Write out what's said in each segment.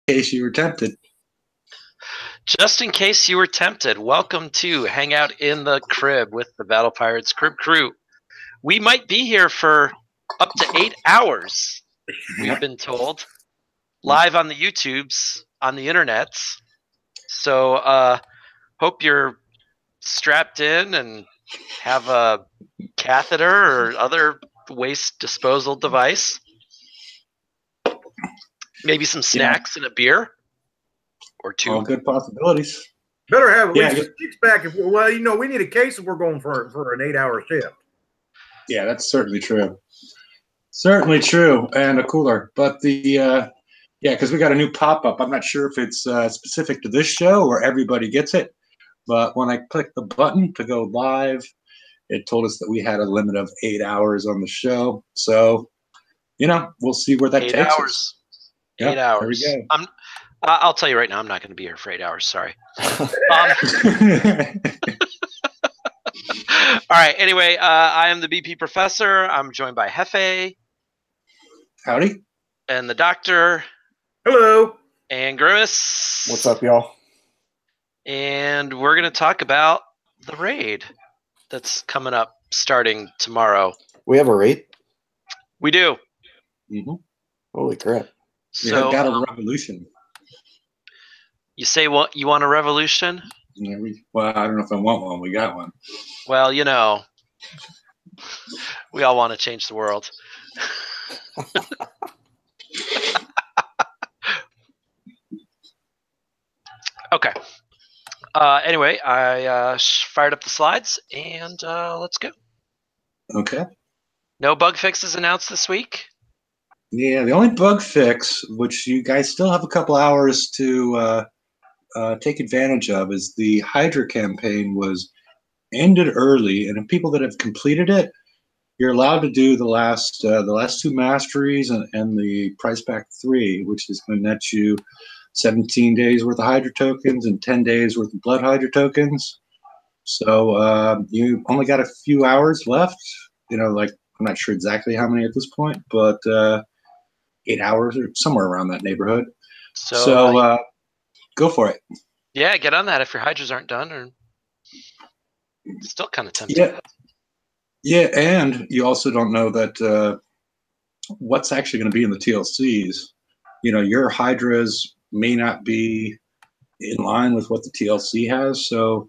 case you were tempted. Just in case you were tempted, welcome to Hang Out in the Crib with the Battle Pirates Crib Crew. We might be here for up to 8 hours, we've been told, live on the YouTubes, on the internets. So hope you're strapped in and have a catheter or other waste disposal device. Maybe some snacks and a beer or two. All good possibilities. Better have at least a six-pack. Well, you know, we need a case if we're going for an 8-hour shift. Yeah, that's certainly true. Certainly true, and a cooler. But because we got a new pop-up. I'm not sure if it's specific to this show or everybody gets it. But when I clicked the button to go live, it told us that we had a limit of 8 hours on the show. So, we'll see where that takes us. 8 hours. There we go. I'll tell you right now, I'm not going to be here for 8 hours. Sorry. All right. Anyway, I am the BP professor. I'm joined by Hefe. Howdy. And the doctor. Hello. And Grimace. What's up, y'all? And we're going to talk about the raid that's coming up starting tomorrow. We have a raid? We do. Mm-hmm. Holy crap. So, got a revolution. You say what? You want a revolution? Yeah, well, I don't know if I want one. We got one. Well, we all want to change the world. Okay. Anyway, I fired up the slides, and let's go. Okay. No bug fixes announced this week? Yeah, the only bug fix, which you guys still have a couple hours to take advantage of, is the Hydra campaign was ended early, and if people that have completed it, you're allowed to do the last two masteries and the price pack 3, which is going to net you 17 days worth of Hydra tokens and 10 days worth of Blood Hydra tokens. So you only got a few hours left. I'm not sure exactly how many at this point, but 8 hours or somewhere around that neighborhood. So go for it. Yeah, get on that if your Hydras aren't done, or still kind of tempting. Yeah, and you also don't know that what's actually going to be in the TLCs. Your Hydras may not be in line with what the TLC has, so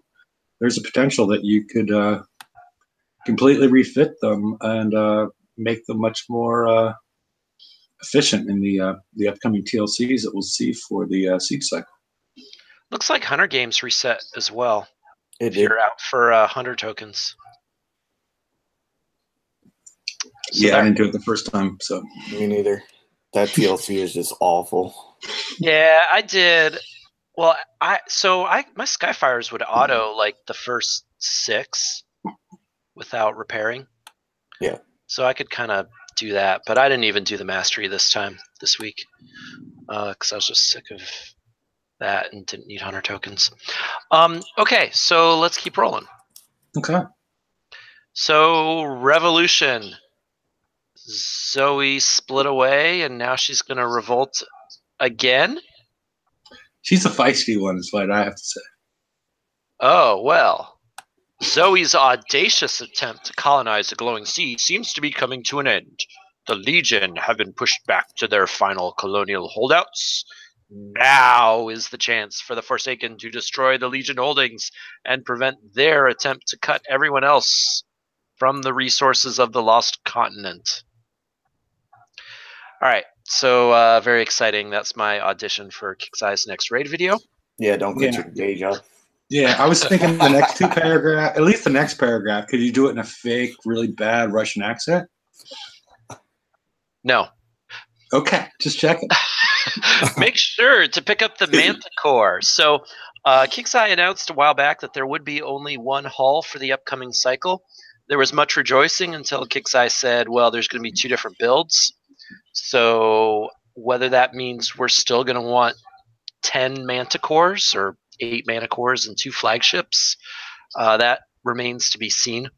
there's a potential that you could completely refit them and make them much more efficient in the upcoming TLCs that we'll see for the Siege cycle. Looks like Hunter Games reset as well. It if did. You're out for Hunter tokens. So I didn't do it the first time, so. Me neither. That TLC is just awful. Yeah, I did. Well, my Skyfires would auto like the first 6 without repairing. Yeah. So I could kind of do that, but I didn't even do the mastery this week, because I was just sick of that and didn't need Hunter tokens. Okay, so let's keep rolling. Okay. So Revolution. Zoe split away, and now she's going to revolt again? She's a feisty one, is what I have to say. Oh, well. Zoe's audacious attempt to colonize the glowing sea seems to be coming to an end. The Legion have been pushed back to their final colonial holdouts. Now is the chance for the Forsaken to destroy the Legion holdings and prevent their attempt to cut everyone else from the resources of the Lost Continent. All right, so very exciting. That's my audition for KickSi's next raid video. Yeah, don't quit your day job. Yeah, I was thinking the next two paragraph, at least the next paragraph, could you do it in a fake, really bad Russian accent? No. Okay, just checking. Make sure to pick up the Manticore. So KickSi announced a while back that there would be only one hull for the upcoming cycle. There was much rejoicing until KickSi said, well, there's going to be 2 different builds. So whether that means we're still going to want 10 Manticores or 8 Manticores and 2 flagships, that remains to be seen.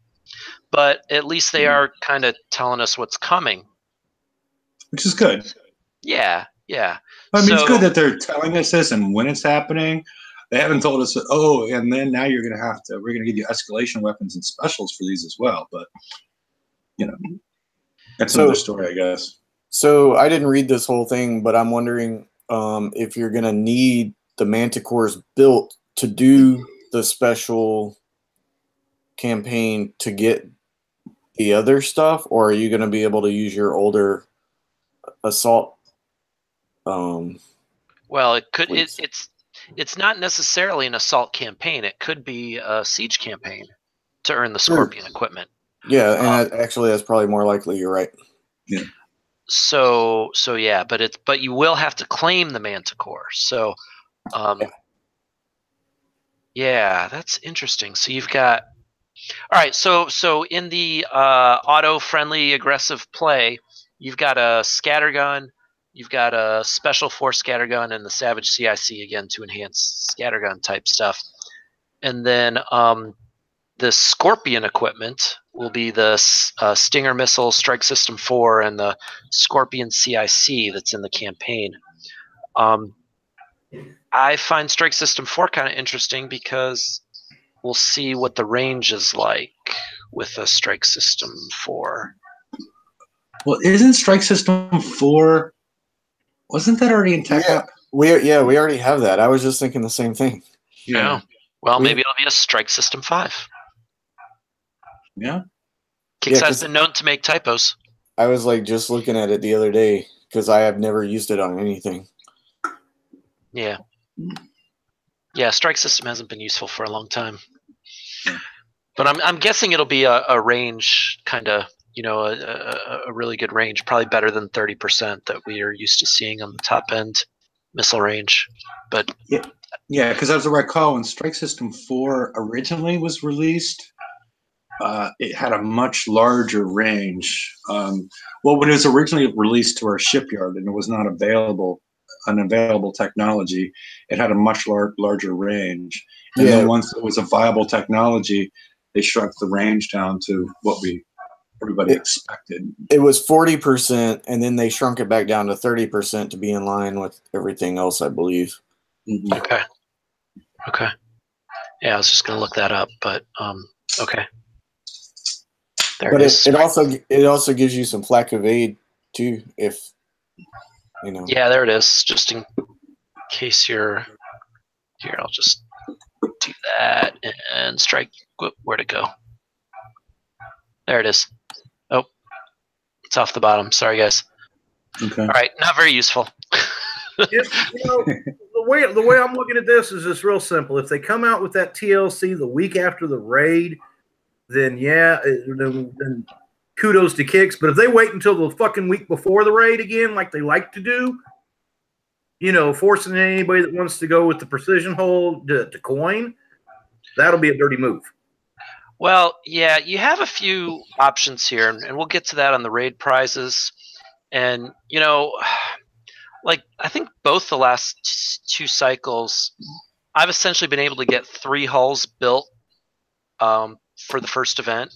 But at least they are kind of telling us what's coming. Which is good. Yeah. Yeah. I mean, it's So- good that they're telling us this and when it's happening. They haven't told us, and then now we're going to give you escalation weapons and specials for these as well. But, that's another story, I guess. So I didn't read this whole thing, but I'm wondering if you're going to need the Manticores built to do the special campaign to get the other stuff, or are you going to be able to use your older assault? Well, it could. It's not necessarily an assault campaign. It could be a siege campaign to earn the Scorpion equipment. Yeah, and actually, that's probably more likely. You're right. Yeah. So yeah, but you will have to claim the Manticore. So, yeah, that's interesting. So you've got. All right, so in the auto-friendly aggressive play, you've got a scattergun, you've got a special force scattergun, and the Savage CIC again to enhance scattergun type stuff, and then the Scorpion equipment will be the Stinger missile, Strike System 4, and the Scorpion CIC that's in the campaign. I find Strike System 4 kind of interesting because we'll see what the range is like with a Strike System 4. Well, isn't Strike System 4? Wasn't that already in TechUp? We already have that. I was just thinking the same thing. Yeah. Well, maybe it'll be a Strike System 5. Yeah. Kix has been known to make typos. I was just looking at it the other day because I have never used it on anything. Yeah. Yeah, Strike System hasn't been useful for a long time. But I'm guessing it'll be a range kind of, a really good range, probably better than 30% that we are used to seeing on the top end missile range. But yeah, because as I recall, when Strike System 4 originally was released, it had a much larger range. When it was originally released to our shipyard and it was not an available technology, it had a much larger range. And then once it was a viable technology, they shrunk the range down to what everybody expected. It was 40%, and then they shrunk it back down to 30% to be in line with everything else, I believe. Mm-hmm. Okay. Yeah, I was just gonna look that up, but okay. But it also gives you some flak evade too, if Yeah, there it is. Just in case you're here, I'll just do that and strike. Where'd it go? There it is. Oh, it's off the bottom. Sorry, guys. Okay. All right, not very useful. The way I'm looking at this is just real simple. If they come out with that TLC the week after the raid, then then kudos to Kix. But if they wait until the fucking week before the raid again, like they like to do, forcing anybody that wants to go with the precision hold to coin, that'll be a dirty move. Well, yeah, you have a few options here, and we'll get to that on the raid prizes. And, I think both the last 2 cycles, I've essentially been able to get 3 hulls built for the first event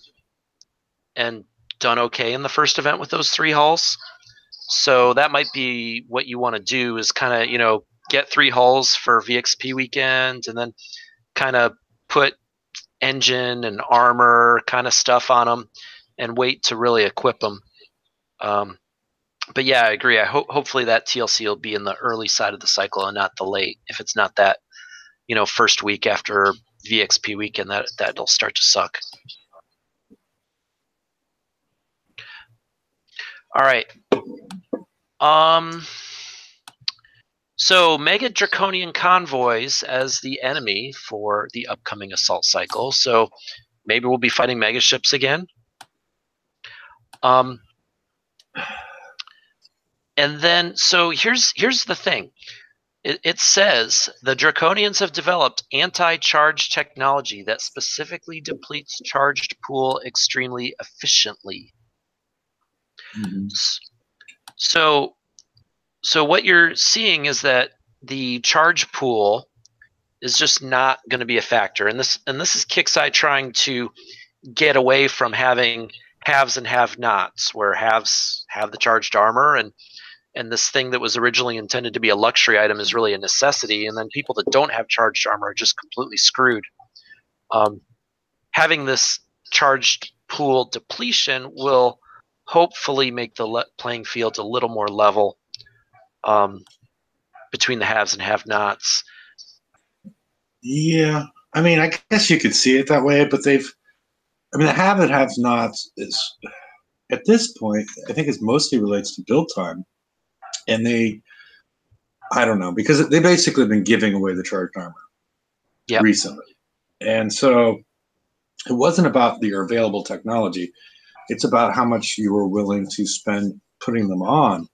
and done okay in the first event with those 3 hulls. So that might be what you want to do is kind of, get 3 hulls for VXP weekend and then kind of put engine and armor kind of stuff on them and wait to really equip them. But yeah, I agree. Hopefully that TLC will be in the early side of the cycle and not the late. If it's not that, first week after VXP weekend, that'll start to suck. All right. So Mega Draconian Convoys as the enemy for the upcoming assault cycle. So maybe we'll be fighting mega ships again. And then, so here's the thing. It says the Draconians have developed anti-charge technology that specifically depletes charged pool extremely efficiently. Mm-hmm. So what you're seeing is that the charge pool is just not going to be a factor, and this is Kixeye trying to get away from having haves and have-nots, where haves have the charged armor and and this thing that was originally intended to be a luxury item is really a necessity, and then people that don't have charged armor are just completely screwed. Having this charged pool depletion will hopefully make the playing field a little more level between the haves and have-nots. Yeah, I mean, I guess you could see it that way, but the have and have-nots is, at this point, I think it mostly relates to build time. And I don't know, because they basically have been giving away the charged armor recently. And so it wasn't about your available technology. It's about how much you were willing to spend putting them on.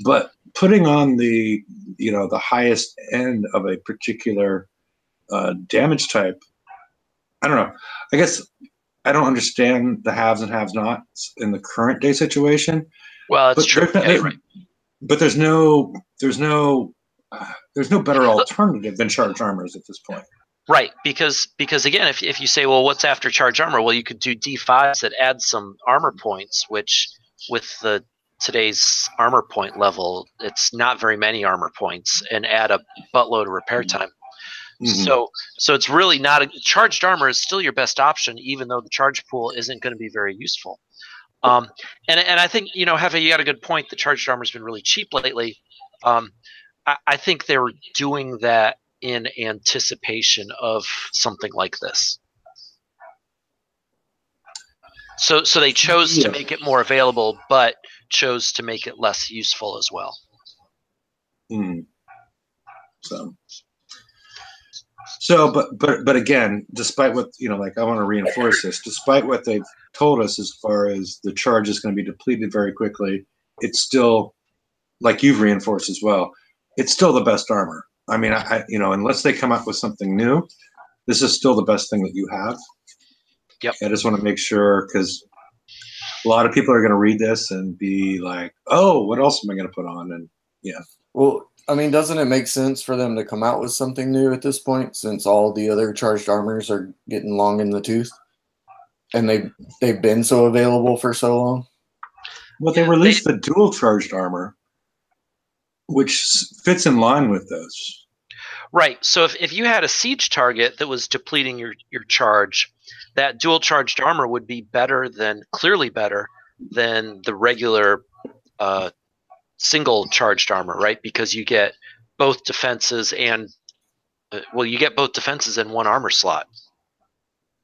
But putting on the highest end of a particular damage type, I don't know. I guess I don't understand the haves and have-nots in the current day situation. Well, it's true. Right. But there's no better alternative than charged armors at this point. Right, because again, if you say, well, what's after charge armor? Well, you could do D5s that add some armor points, which with today's armor point level, it's not very many armor points, and add a buttload of repair time. Mm-hmm. So it's really not charged armor is still your best option, even though the charge pool isn't going to be very useful. And I think Hefe, you got a good point. The charged armor has been really cheap lately. I think they were doing that in anticipation of something like this. So they chose to make it more available, but chose to make it less useful as well. So, but again, despite what I want to reinforce this. Despite what they've told us as far as the charge is going to be depleted very quickly, it's still, like you've reinforced as well, it's still the best armor. I mean, unless they come up with something new, this is still the best thing that you have. Yep. I just want to make sure, because a lot of people are going to read this and be like, "Oh, what else am I going to put on?" And yeah. Well, I mean, doesn't it make sense for them to come out with something new at this point, since all the other charged armors are getting long in the tooth, and they've been so available for so long? Well, they released the dual charged armor, which fits in line with this. Right. So if you had a siege target that was depleting your charge, that dual charged armor would be clearly better than the regular single charged armor, right? Because you get both defenses and you get both defenses in one armor slot.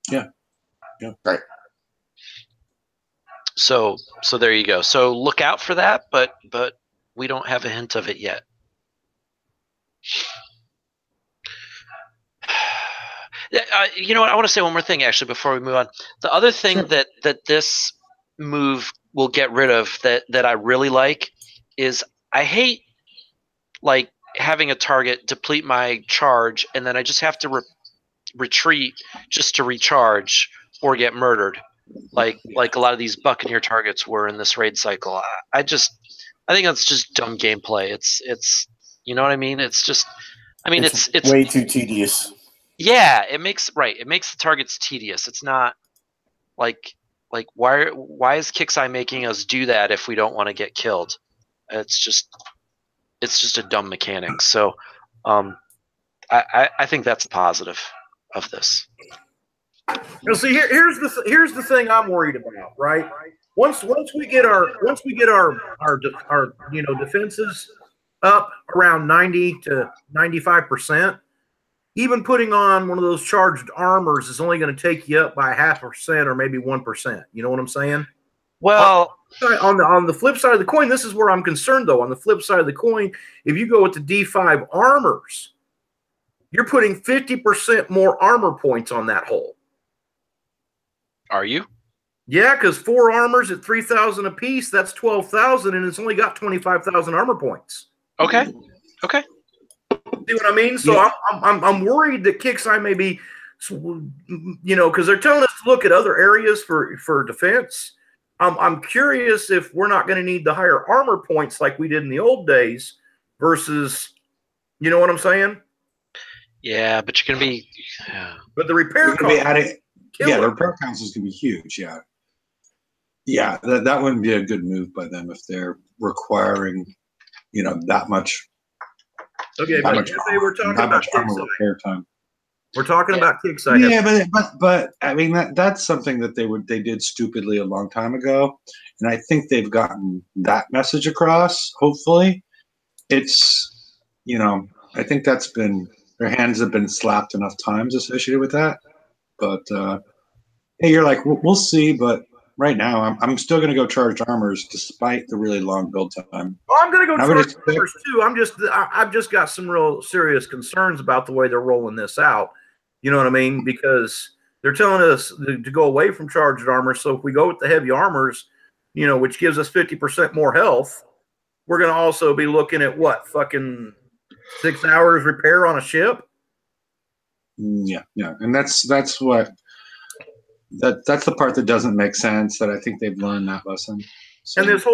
Yeah. Right. So there you go. So look out for that, but we don't have a hint of it yet. What? I want to say one more thing actually before we move on. The other thing that this move will get rid of that I really like is I hate having a target deplete my charge and then I just have to retreat just to recharge or get murdered, like a lot of these Buccaneer targets were in this raid cycle. I think that's just dumb gameplay. It's you know what I mean? It's just, it's way too tedious. Yeah, it makes the targets tedious. It's not like why is Kixeye making us do that if we don't want to get killed? It's just a dumb mechanic. So I think that's a positive of this. Now, see, here's the thing I'm worried about, right? Once we get our defenses up around 90 to 95%, even putting on one of those charged armors is only going to take you up by 0.5% or maybe 1%. You know what I'm saying? Well, on the flip side of the coin, this is where I'm concerned, though. On the flip side of the coin, if you go with the D5 armors, you're putting 50% more armor points on that hole. Are you? Yeah, because 4 armors at 3,000 apiece, that's 12,000, and it's only got 25,000 armor points. Okay. See what I mean? So yeah. I'm worried that Kixeye may be, because they're telling us to look at other areas for defense. I'm curious if we're not going to need the higher armor points like we did in the old days versus, you know what I'm saying? Yeah, but you're going to be. Yeah. But the repair cost. The repair cost is going to be huge. Yeah, that wouldn't be a good move by them if they're requiring that much. Okay, That but much, we're talking that about much armor repair time. We're talking about kickside. Yeah, but I mean that's something that they did stupidly a long time ago, and I think they've gotten that message across. Hopefully, it's I think that's been their hands have been slapped enough times associated with that. But hey, you're like we'll see. But right now, I'm still going to go charged armors despite the really long build time. Well, I'm going to go I would charged expect- armors too. I've just got some real serious concerns about the way they're rolling this out. You know what I mean? Because they're telling us to go away from charged armor. So if we go with the heavy armors, which gives us 50% more health, we're going to also be looking at what, fucking 6 hours repair on a ship? Yeah, and that's what that's the part that doesn't make sense. That I think they've learned that lesson. So, And this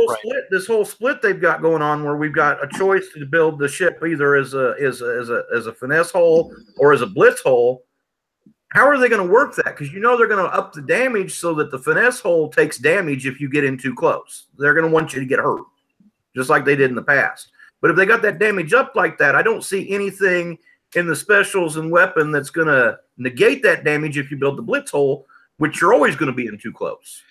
whole split they've got going on, where we've got a choice to build the ship either as a finesse hull or as a blitz hull. How are they going to work that? Because they're going to up the damage so that the finesse hull takes damage if you get in too close. They're going to want you to get hurt, just like they did in the past. But if they got that damage up like that, I don't see anything in the specials and weapon that's going to negate that damage if you build the blitz hull, which you're always going to be in too close.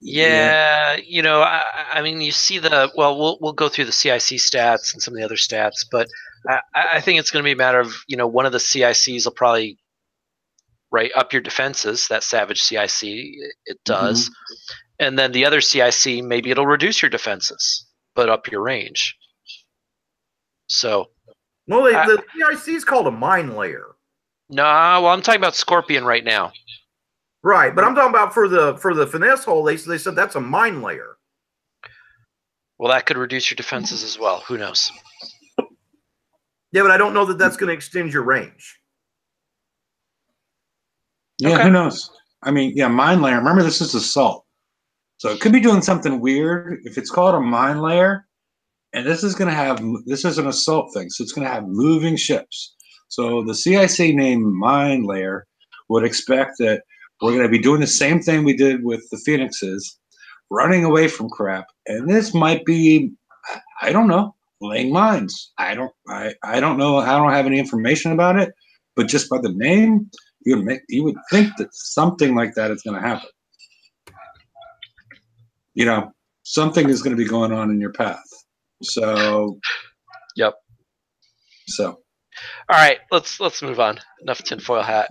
Yeah, I mean, you see we'll go through the CIC stats and some of the other stats, but I think it's going to be a matter of, one of the CICs will probably up your defenses. That Savage CIC, it does. And then the other CIC, maybe it'll reduce your defenses, but up your range. So. Well, the CIC is called a mine layer. Nah, well, I'm talking about Scorpion right now. Right, but I'm talking about for the finesse hull. They said that's a mine layer. Well, that could reduce your defenses as well. Who knows? Yeah, but I don't know that that's going to extend your range. Yeah, okay. Who knows? I mean, mine layer. Remember, this is assault, so it could be doing something weird. If it's called a mine layer, and this is an assault thing, so it's going to have moving ships. So the CIC name mine layer would expect that we're going to be doing the same thing we did with the Phoenixes, running away from crap, and this might be, I don't know, laying mines. I don't know. I don't have any information about it, but just by the name, you would think that something like that is going to happen. Something is going to be going on in your path. So, yep. So, all right, let's move on. Enough tinfoil hat.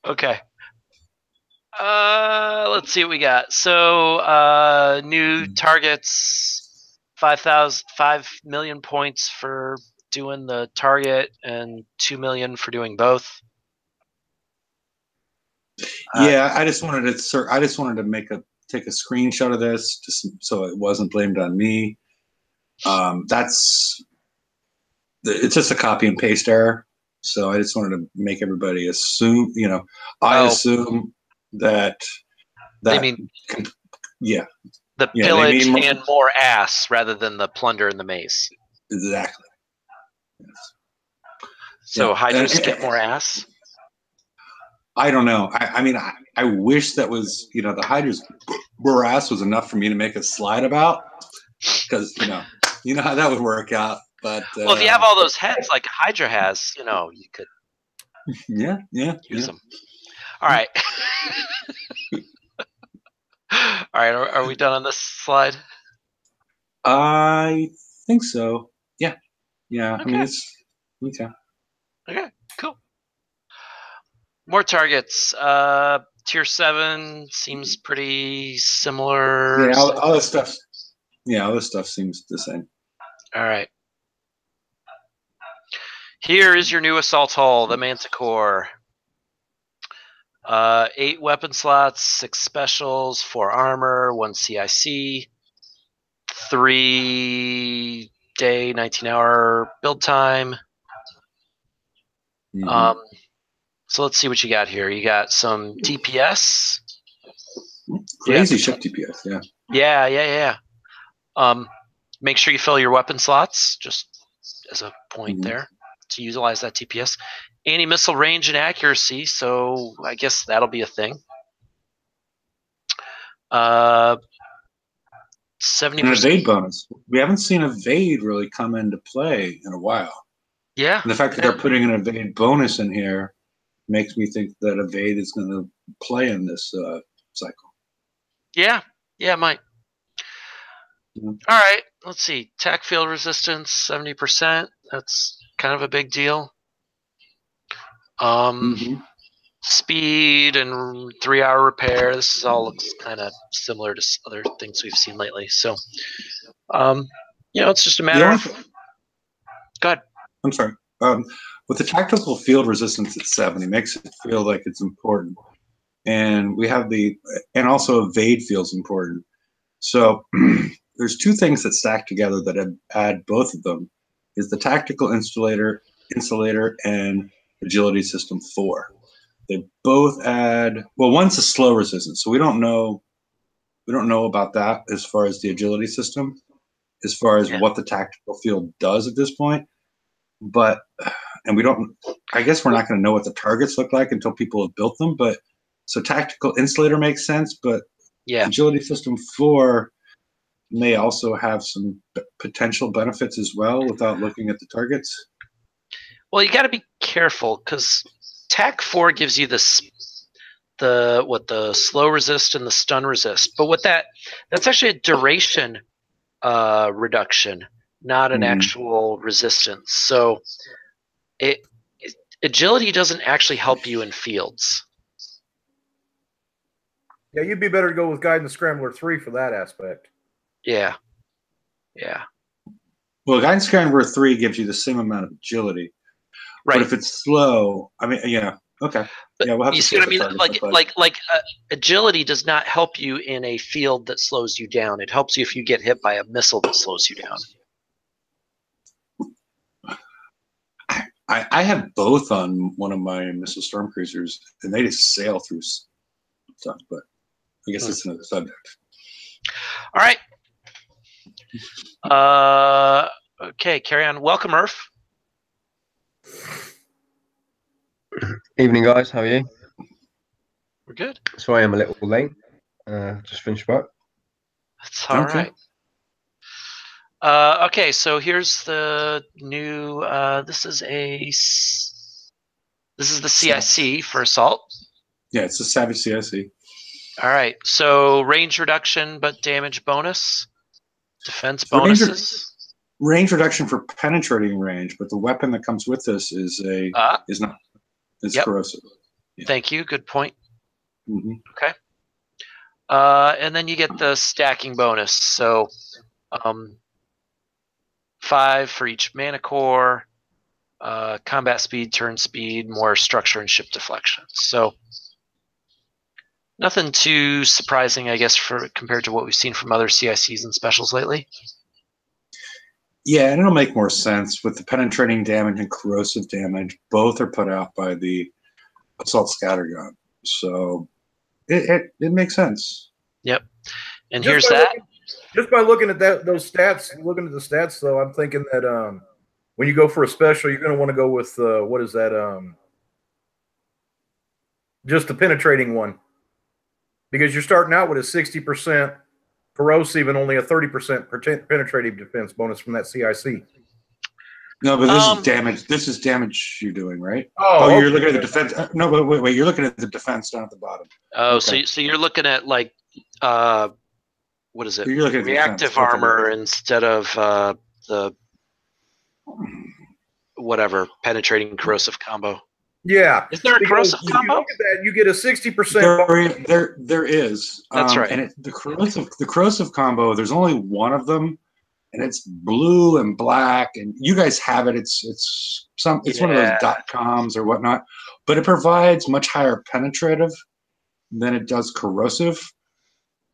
Okay. Let's see what we got. So, new targets, 5 million points for doing the target and 2 million for doing both. Yeah, I just wanted to take a screenshot of this just so it wasn't blamed on me. It's just a copy and paste error. So I just wanted to make everybody assume, assume that they mean, the pillage and more ass rather than the plunder and the mace. Exactly. Yes. So Hydras get more ass? I don't know. I mean, I wish that was, the Hydras more ass was enough for me to make a slide about, because, you know how that would work out. But well, if you have all those heads like Hydra has, you could use them. All right. All right, are we done on this slide? I think so. Yeah. Okay. I mean, it's okay. Okay, cool. More targets. Tier 7 seems pretty similar. Yeah, all this stuff. Yeah, all this stuff seems the same. All right. Here is your new assault hull, the Manticore. 8 weapon slots, 6 specials, 4 armor, 1 CIC, 3 day, 19-hour build time. So let's see what you got here. You got some DPS. Crazy ship DPS, yeah. Make sure you fill your weapon slots, just as a point there, to utilize that DPS. Anti-missile range and accuracy, so I guess that'll be a thing. 70%. An evade bonus. We haven't seen evade really come into play in a while. Yeah. And the fact that they're putting an evade bonus in here makes me think that evade is going to play in this cycle. Yeah. Yeah, it might. Yeah. All right. Let's see. Attack field resistance, 70%. That's kind of a big deal. Speed and 3-hour repair. This is all looks kind of similar to other things we've seen lately. So, it's just a matter of. Go ahead. I'm sorry. With the tactical field resistance at 70, makes it feel like it's important. And we have and also evade feels important. So there's two things that stack together that add both of them, is the tactical insulator and agility system 4. They both add, well, one's a slow resistance, so we don't know about that as far as the agility system, as far as what the tactical field does at this point. But I guess we're not going to know what the targets look like until people have built them. But so tactical insulator makes sense, but agility system 4 may also have some potential benefits as well without looking at the targets. Well, you got to be careful because TAC 4 gives you the slow resist and the stun resist, but that's actually a duration reduction, not an actual resistance. So agility doesn't actually help you in fields. Yeah, you'd be better to go with Guidance Scrambler 3 for that aspect. Yeah. Well, Guidance Scrambler 3 gives you the same amount of agility. Right. But if it's slow, I mean, yeah, okay. But yeah, we'll have you to see what I mean? Agility does not help you in a field that slows you down. It helps you if you get hit by a missile that slows you down. I have both on one of my missile storm cruisers, and they just sail through stuff, but I guess it's another subject. All right. Okay, carry on. Welcome, Irf. Evening, guys. How are you? We're good. Sorry, I'm a little late. Just finished work. That's all right. Okay, so here's the new. This is the CIC for assault. Yeah, it's a Savage CIC. All right, so range reduction but damage bonus, defense bonuses. Range reduction for penetrating range, but the weapon that comes with this is corrosive. Yeah. Thank you. Good point. Okay. And then you get the stacking bonus. So 5 for each mana core, combat speed, turn speed, more structure and ship deflection. So nothing too surprising, I guess, compared to what we've seen from other CICs and specials lately. Yeah, and it'll make more sense with the penetrating damage and corrosive damage. Both are put out by the assault scattergun, so it makes sense. Yep. And here's that. Just by looking at those stats, looking at the stats, though, I'm thinking that when you go for a special, you're going to want to go with what is that? Just the penetrating one, because you're starting out with a 60% corrosive and only a 30% penetrative defense bonus from that CIC. No, but this is damage. This is damage you're doing, right? Oh, you're looking at the defense. No, but wait. You're looking at the defense down at the bottom. Oh, okay. So you're looking at like what is it? You're looking at reactive armor instead of the whatever penetrating corrosive combo. Yeah. Is there a corrosive combo? You look at that, you get a 60%. There is. That's right. And the corrosive combo, there's only one of them, and it's blue and black. And you guys have it. It's one of those .coms or whatnot, but it provides much higher penetrative than it does corrosive.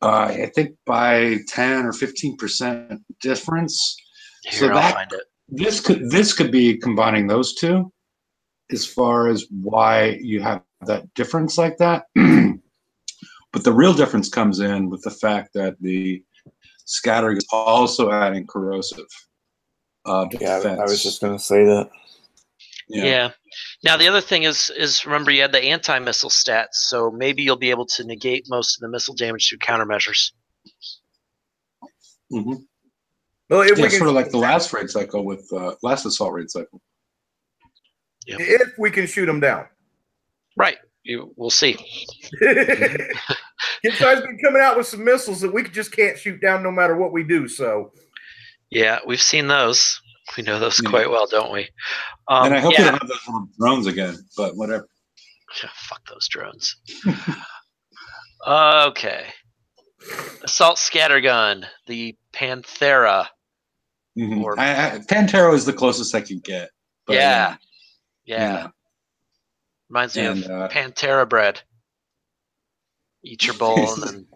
I think by 10 or 15% difference. Here, I'll find it. This could be combining those two, as far as why you have that difference like that. But the real difference comes in with the fact that the scatter is also adding corrosive defense. I was just going to say that. Yeah. Now the other thing is remember you had the anti-missile stats, so maybe you'll be able to negate most of the missile damage through countermeasures. Mm-hmm. Well, if we Yeah, can, sort of like the last raid cycle with last assault raid cycle. if we can shoot them down. Right. We'll see. Kidside's been coming out with some missiles that we just can't shoot down no matter what we do. So, yeah, we've seen those. We know those quite well, don't we? And I hope they don't have those little drones again, but whatever. Fuck those drones. Okay. Assault Scattergun, the Panthera. Mm-hmm. Or- Pantera is the closest I could get. But, Yeah. you Yeah. know. Reminds me And, of Pantera bread. Eat your bowl and then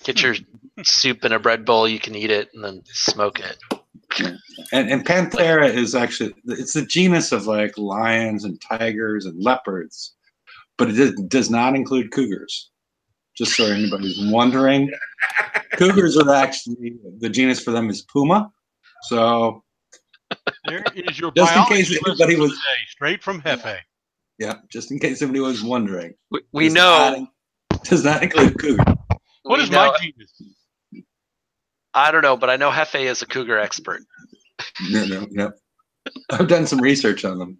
get your soup in a bread bowl. You can eat it and then smoke it. Yeah. And Panthera is actually, it's the genus of like lions and tigers and leopards, but it does not include cougars. Just so anybody's wondering, cougars are actually, the genus for them is puma. So There is your just in biology case lesson anybody for was, the day, straight from Hefe. yeah, just in case somebody was wondering, We know. Does not include cougar. What we is know- my genus? I don't know, but I know Hefe is a cougar expert. No. I've done some research on them.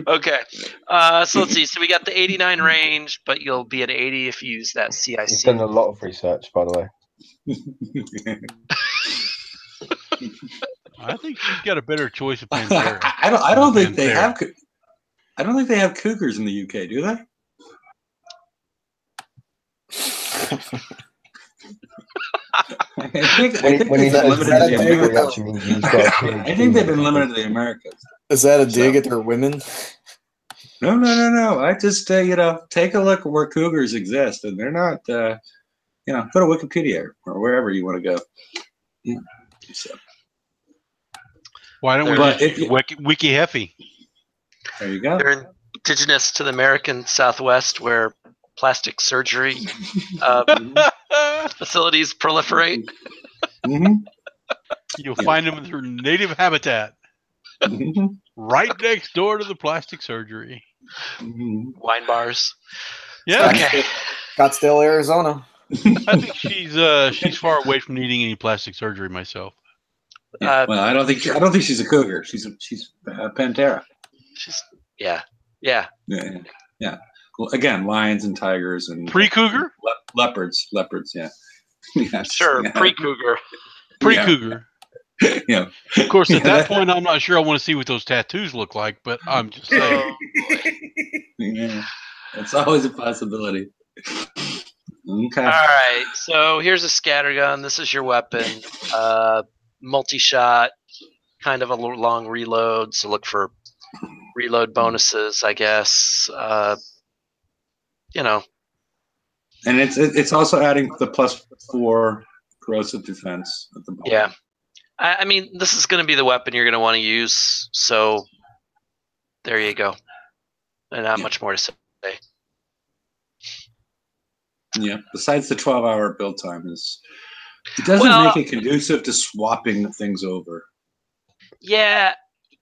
Okay. So let's see. So we got the 89 range, but you'll be at 80 if you use that CIC. He's done a lot of research, by the way. I think she's got a better choice of Pantera. I don't think they Pantera. have. I don't think they have cougars in the UK, do they? I think When they've he been says limited to that the a dig? he Americas. actually means he's got a PhD. I think they've been limited to the Americas. Is that a dig So- at their women? No. I just take a look at where cougars exist, and they're not. Go to Wikipedia or wherever you want to go. Yeah. So, Why don't we But just if Wiki Hefe? there you go. They're indigenous to the American Southwest, where plastic surgery facilities proliferate. Mhm. You'll Yeah. find them in their native habitat, Mhm. right next door to the plastic surgery. Mhm. Wine bars. Yeah, Okay. Scottsdale, Arizona. I think she's far away from needing any plastic surgery myself. Yeah, well, I don't think she's a cougar. She's Pantera. Yeah. Yeah. Well, again, lions and tigers and Pre-cougar? leopards. Yeah. Yes. Sure. Yeah. Pre-cougar. Pre-cougar. Yeah. Of course, at Yeah, that point, I'm not sure I want to see what those tattoos look like, but I'm just saying. Yeah. It's always a possibility. Okay. All right. So here's a scattergun. This is your weapon. Multi-shot, kind of a long reload. So look for reload bonuses, I guess. And it's also adding the +4 corrosive defense at the bottom. Yeah. I mean, this is going to be the weapon you're going to want to use. So there you go. And not much more to say. Yeah. Besides the 12-hour build time, it doesn't Well- make it conducive to swapping things over. Yeah.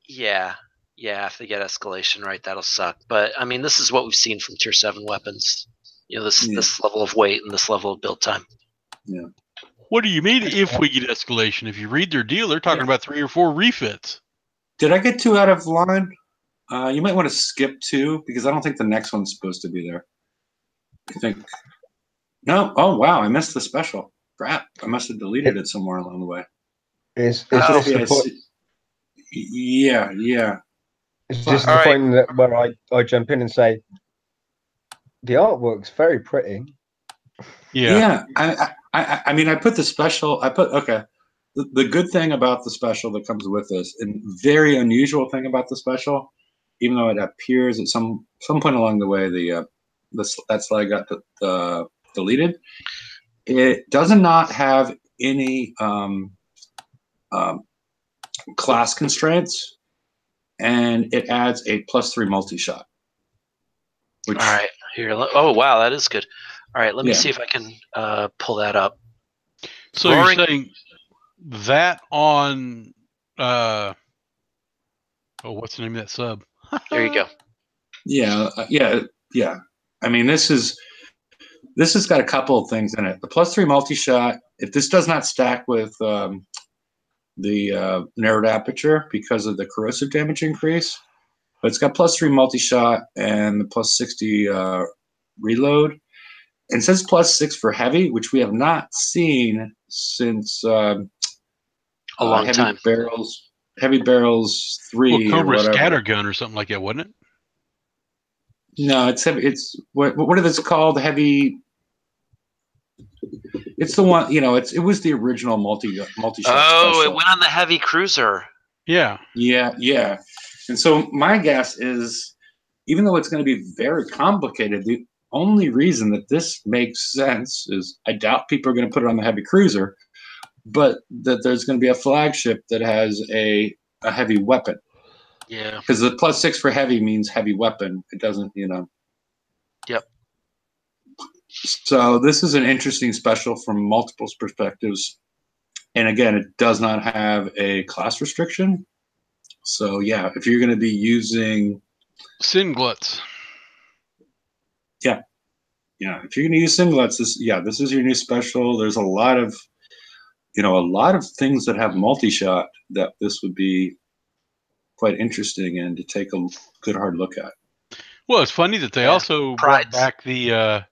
If they get escalation right, that'll suck. But I mean, this is what we've seen from Tier 7 weapons. This level of weight and this level of build time. Yeah. What do you mean if we get escalation? If you read their deal, they're talking about 3 or 4 refits. Did I get 2 out of line? You might want to skip 2 because I don't think the next one's supposed to be there. I think. No. Oh wow! I missed the special. Crap! I must have deleted it somewhere along the way. It's Oh, just the yes. point. Yeah. It's just All the right. point that where I jump in and say the artwork's very pretty. Yeah. I mean, I put the special. Okay. The good thing about the special that comes with this, and very unusual thing about the special, even though it appears at some point along the way, that slide got deleted. It does not have any class constraints, and it adds a +3 multi-shot. Which, All right. Here. Oh, wow. That is good. All right. Let me Yeah. see if I can pull that up. So Roaring- you're saying that on what's the name of that sub? There you go. Yeah. I mean, this is This has got a couple of things in it. The +3 multi-shot, if this does not stack with the narrowed aperture because of the corrosive damage increase, but it's got +3 multi-shot and the +60 reload. And it says +6 for heavy, which we have not seen since a long time. Heavy Barrels 3 Well, or Cobra whatever. Scattergun or something like that, wasn't it? No, it's heavy. It's what is it called? Heavy. It's the one, it was the original multi-shot. Oh, special. it went on the heavy cruiser. Yeah. Yeah. And so my guess is, even though it's going to be very complicated, the only reason that this makes sense is I doubt people are going to put it on the heavy cruiser, but that there's going to be a flagship that has a heavy weapon. Yeah. Because the +6 for heavy means heavy weapon. It doesn't, Yep. So this is an interesting special from multiple perspectives. And again, it does not have a class restriction. So yeah, if you're going to be using Singlet's. Yeah, if you're going to use singlets, this is your new special. There's a lot of things that have multi-shot that this would be quite interesting and to take a good hard look at. Well, it's funny that they also Prides. brought back the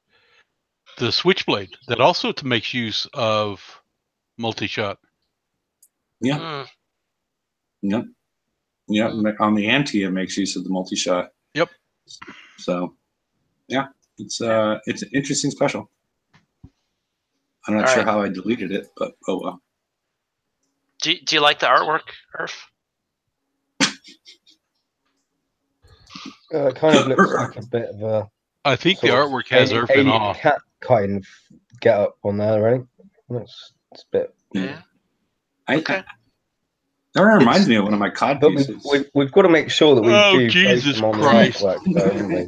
Switchblade that also makes use of multi-shot. Yeah. Yep. Yeah, on the anti, it makes use of the multi-shot. Yep. So, yeah, it's an interesting special. I'm not All sure right. how I deleted it, but oh well. Do you like the artwork, Irf? It kind of looks like a bit of a. I think the sort of artwork has Earth in alien awe. cat kind of get up on there, right? It's a bit. Yeah. That reminds me of one of my cod But pieces. we've got to make sure that we do place Jesus them on Christ. the network, though, haven't we?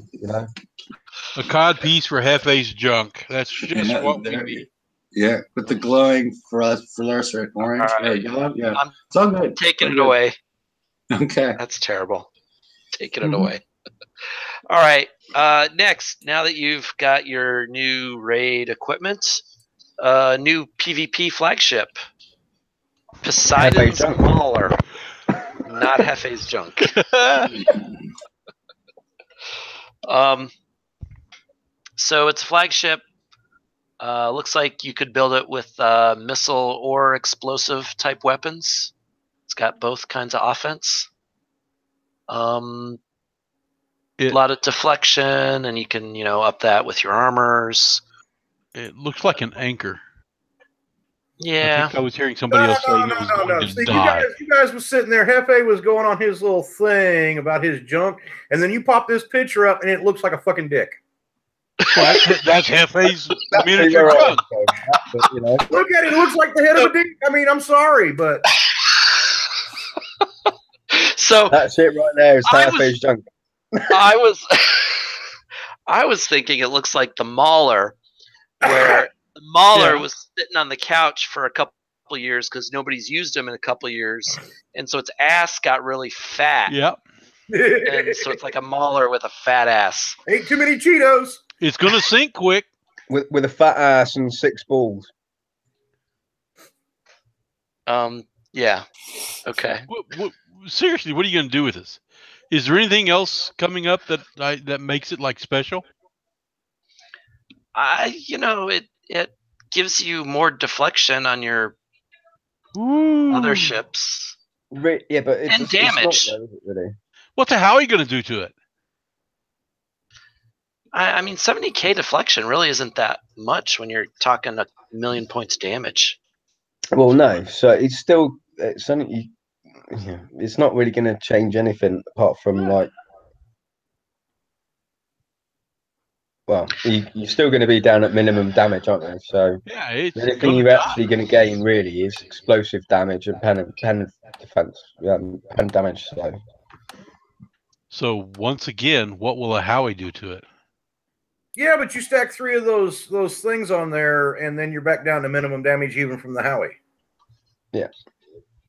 A cod piece for Hefe's junk. That's just what we need. Yeah, with the glowing fluorescent orange or yellow. Yeah, it's all good. Taking it away. Okay. That's terrible. Taking it away. All right. Next, now that you've got your new raid equipment, new PvP flagship, Poseidon's Mauler, not Hefe's junk. So it's a flagship. Looks like you could build it with missile or explosive type weapons. It's got both kinds of offense. A lot of deflection, and you can, up that with your armors. It looks like an anchor. Yeah. I think I was hearing somebody else saying it was going to See, die. you guys was sitting there. Hefe was going on his little thing about his junk, and then you pop this picture up, and it looks like a fucking dick. Well, that's Hefe's miniature gun. Look at it. It looks like the head of a dick. I mean, I'm sorry, but So that's it right there. It's Hefe's junk. I was thinking it looks like the Mauler, where the Mauler was sitting on the couch for a couple years because nobody's used him in a couple years, and so its ass got really fat. Yep. And so it's like a Mauler with a fat ass. Ain't too many Cheetos. It's going to sink quick. With a fat ass and 6 balls. Yeah. Okay. Seriously, what are you going to do with this? Is there anything else coming up that makes it like special? It gives you more deflection on your other ships. Yeah, but it's And damage. It's not, though, is it, really? What the hell are you going to do to it? I mean, 70k deflection really isn't that much when you're talking 1,000,000 points damage. Well, no. So it's still something. It's not really going to change anything apart from well, you're still going to be down at minimum damage, aren't you? So Yeah, it's the only thing you're actually going to gain really is explosive damage and pen defense, pen damage. So once again, what will a Howie do to it? Yeah, but you stack 3 of those things on there, and then you're back down to minimum damage even from the Howie. Yeah.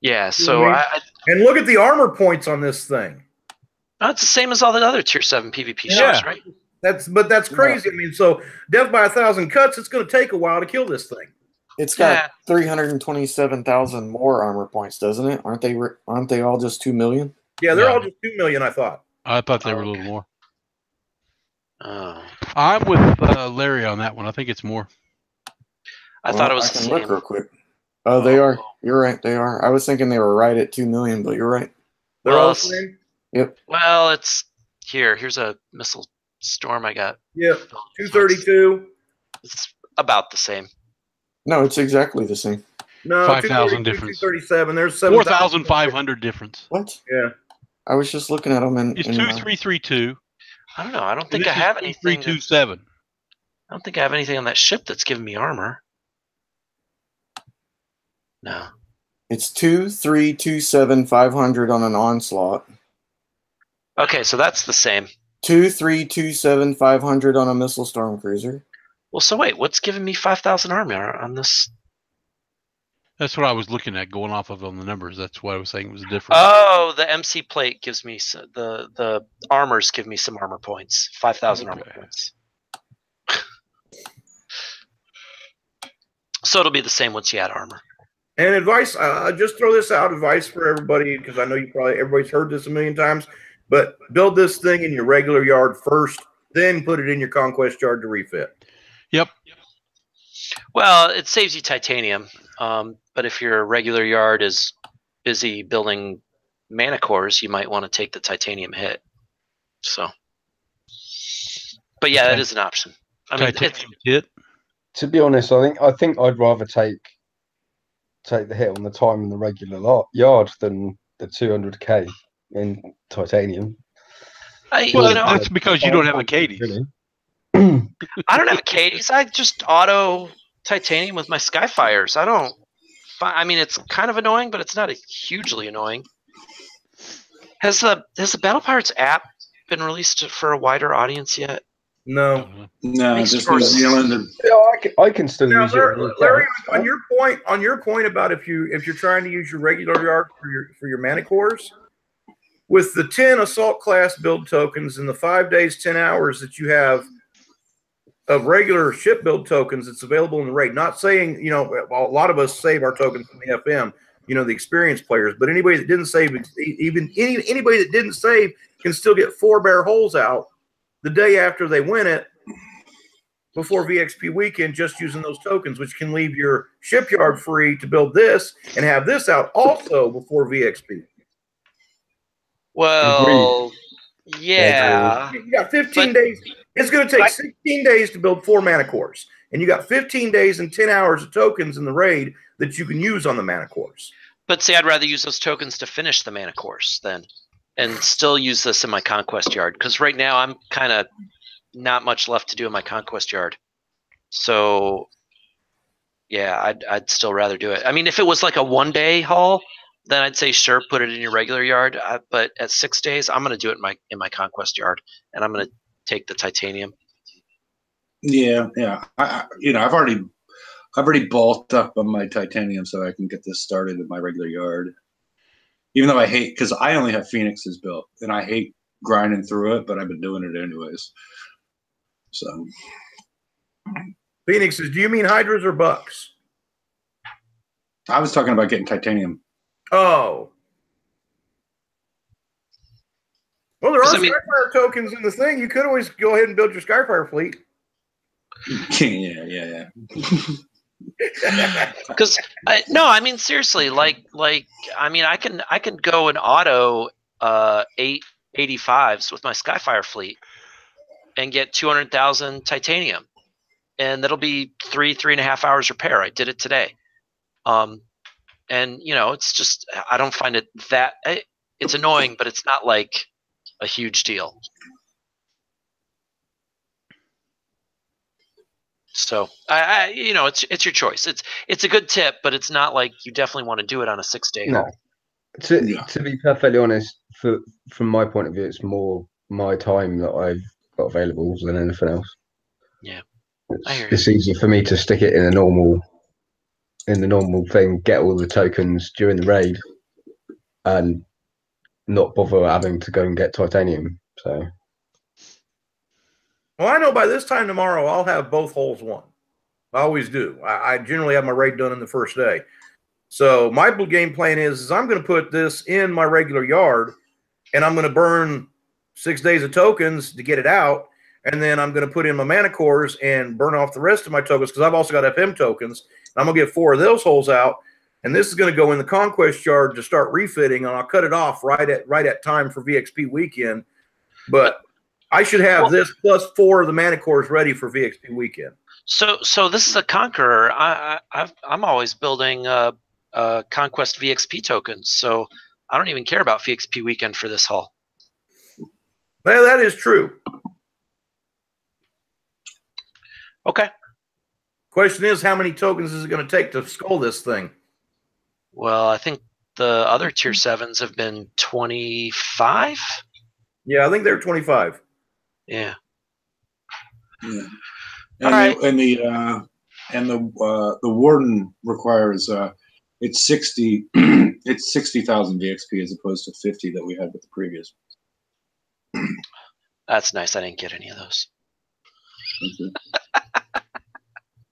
Yeah. So and look at the armor points on this thing. it's the same as all the other tier 7 PvP shows, right? That's crazy. I mean, so death by 1,000 cuts. It's going to take a while to kill this thing. It's got 327,000 more armor points, doesn't it? Aren't they all just 2 million? Yeah, they're all just 2 million. I thought. I thought they were a little more. Oh. I'm with Larry on that one. I think it's more. I thought it was I the can look same. real quick. Oh, they are. You're right. They are. I was thinking they were right at 2 million, but you're right. They're all the same. Yep. Well, it's here's a missile storm I got. Yep. 232. It's about the same. No, it's exactly the same. No, 5,000 difference. 237. There's 4,500 difference. What? Yeah. I was just looking at them and It's 2,332. I don't know. I don't think I have anything. 327. I don't think I have anything on that ship that's giving me armor. No. It's 2,327 500 on an onslaught. Okay, so that's the same. 2,327 500 on a missile storm cruiser. Well, so wait, what's giving me 5,000 armor on this? That's what I was looking at, going off of on the numbers. That's why I was saying it was different. Oh, the MC plate gives me the armors give me some armor points. 5,000 armor points. So it'll be the same once you add armor. And advice, just throw this out, advice for everybody, because I know everybody's heard this a million times, but build this thing in your regular yard first, then put it in your conquest yard to refit. Yep. Well, it saves you titanium, but if your regular yard is busy building mana cores, you might want to take the titanium hit. So, but yeah, that is an option. I mean, Titanium hit. To be honest, I think I'd rather take the hit on the time in the regular yard than the 200k in titanium. That's because you don't have a Cadies. Really. I don't have a Cadies. I just auto titanium with my Skyfires. I mean, it's kind of annoying, but it's not hugely annoying. Has the Battle Pirates app been released for a wider audience yet? No, just New Zealand. Yeah, I can still use it. Larry, on your point about if you're trying to use your regular yard for your mana cores, with the 10 assault class build tokens and the 5 days 10 hours that you have of regular ship build tokens, it's available in the raid. Not saying a lot of us save our tokens from the FM, the experienced players, but anybody that didn't save, anybody that didn't save can still get 4 bare holes out the day after they win it before VXP weekend, just using those tokens, which can leave your shipyard free to build this and have this out also before VXP. Well, yeah. You got 15 days. It's going to take 16 days to build 4 mana cores. And you got 15 days and 10 hours of tokens in the raid that you can use on the mana cores. But see, I'd rather use those tokens to finish the mana cores then. And still use this in my conquest yard, because right now I'm kind of not much left to do in my conquest yard. So, yeah, I'd still rather do it. I mean, if it was like a 1 day haul, then I'd say sure, put it in your regular yard. But at 6 days, I'm going to do it in my conquest yard, and I'm going to take the titanium. Yeah. I've already bulked up on my titanium so I can get this started in my regular yard. Even though I hate, because I only have Phoenixes built, and I hate grinding through it, but I've been doing it anyways. So, Phoenixes, do you mean Hydras or Bucks? I was talking about getting titanium. Oh. Well, there are Skyfire tokens in the thing. You could always go ahead and build your Skyfire fleet. Yeah. Because I mean seriously, I mean I can go and auto 885s with my Skyfire fleet and get 200,000 titanium, and that'll be 3.5 hours repair. I did it today, and it's just I don't find it that it's annoying, but it's not like a huge deal. So it's your choice. It's a good tip, but it's not like you definitely want to do it on a 6 day. No. To be perfectly honest, from my point of view, it's more my time that I've got available than anything else. Yeah, it's easier for me to stick it in the normal thing, get all the tokens during the raid, and not bother having to go and get titanium. So. Well, I know by this time tomorrow I'll have both holes won. I always do. I generally have my raid done in the first day. So my game plan is I'm going to put this in my regular yard, and I'm going to burn 6 days of tokens to get it out, and then I'm going to put in my mana cores and burn off the rest of my tokens because I've also got FM tokens. I'm going to get 4 of those holes out, and this is going to go in the Conquest yard to start refitting, and I'll cut it off right at time for VXP weekend. But I should have this plus 4 of the mana cores ready for VXP weekend. So this is a Conqueror. I'm always building Conquest VXP tokens, so I don't even care about VXP weekend for this haul. Well, that is true. Okay. Question is, how many tokens is it going to take to skull this thing? Well, I think the other tier 7s have been 25. Yeah, I think they're 25. Yeah. Yeah. All right. And the warden requires it's 60 it's 60,000 VXP as opposed to 50 that we had with the previous. That's nice. I didn't get any of those.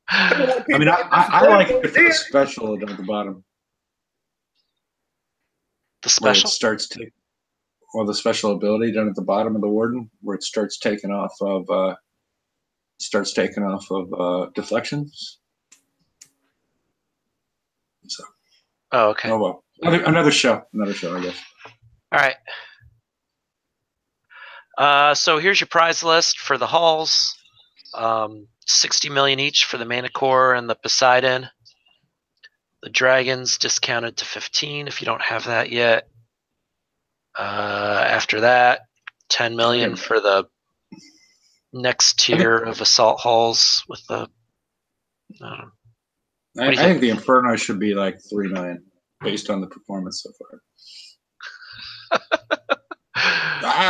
I mean, I like the special down at the bottom. The special? Where it starts taking, well, the special ability down at the bottom of the warden, where it starts taking off of deflections. So. Oh, okay. Oh well, another show, I guess. All right. So here's your prize list for the hauls. 60 million each for the Mana Core and the Poseidon. The Dragons discounted to 15 if you don't have that yet. After that, 10 million for the next tier of Assault hauls with the. I think the Inferno should be like 3 million based on the performance so far.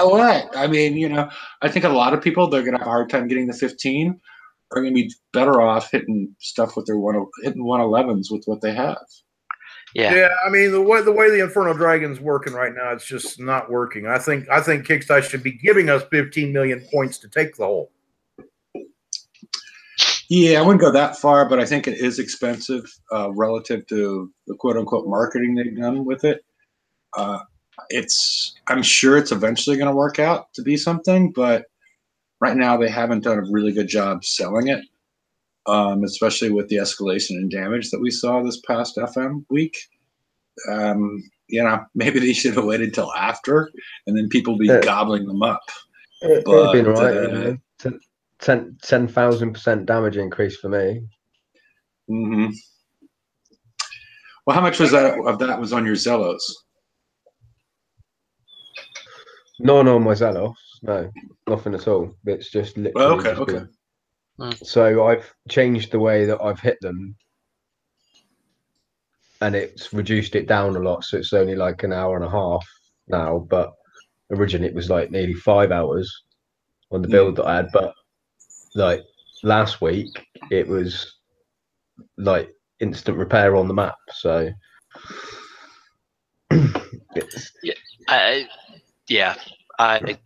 What? I mean, you know, I think a lot of people, they're going to have a hard time getting the 15, are going to be better off hitting stuff with their hitting 111s with what they have. Yeah. Yeah, I mean, the way the Inferno Dragon's working right now, it's just not working. I think Kickstarter should be giving us 15 million points to take the hole. Yeah, I wouldn't go that far, but I think it is expensive relative to the quote-unquote marketing they've done with it. I'm sure it's eventually going to work out to be something, but right now they haven't done a really good job selling it, especially with the escalation in damage that we saw this past FM week. You know, maybe they should have waited till after, and then people be gobbling them up. It'd been all right, you know. 10,000% damage increase for me. Mm-hmm. Well, how much was that was on your Zelos? None on my Zelos. No, nothing at all. It's just literally. Okay. So I've changed the way that I've hit them, and it's reduced it down a lot. So it's only like an hour and a half now, but originally it was like nearly 5 hours on the build that I had. But like last week, it was like instant repair on the map. So I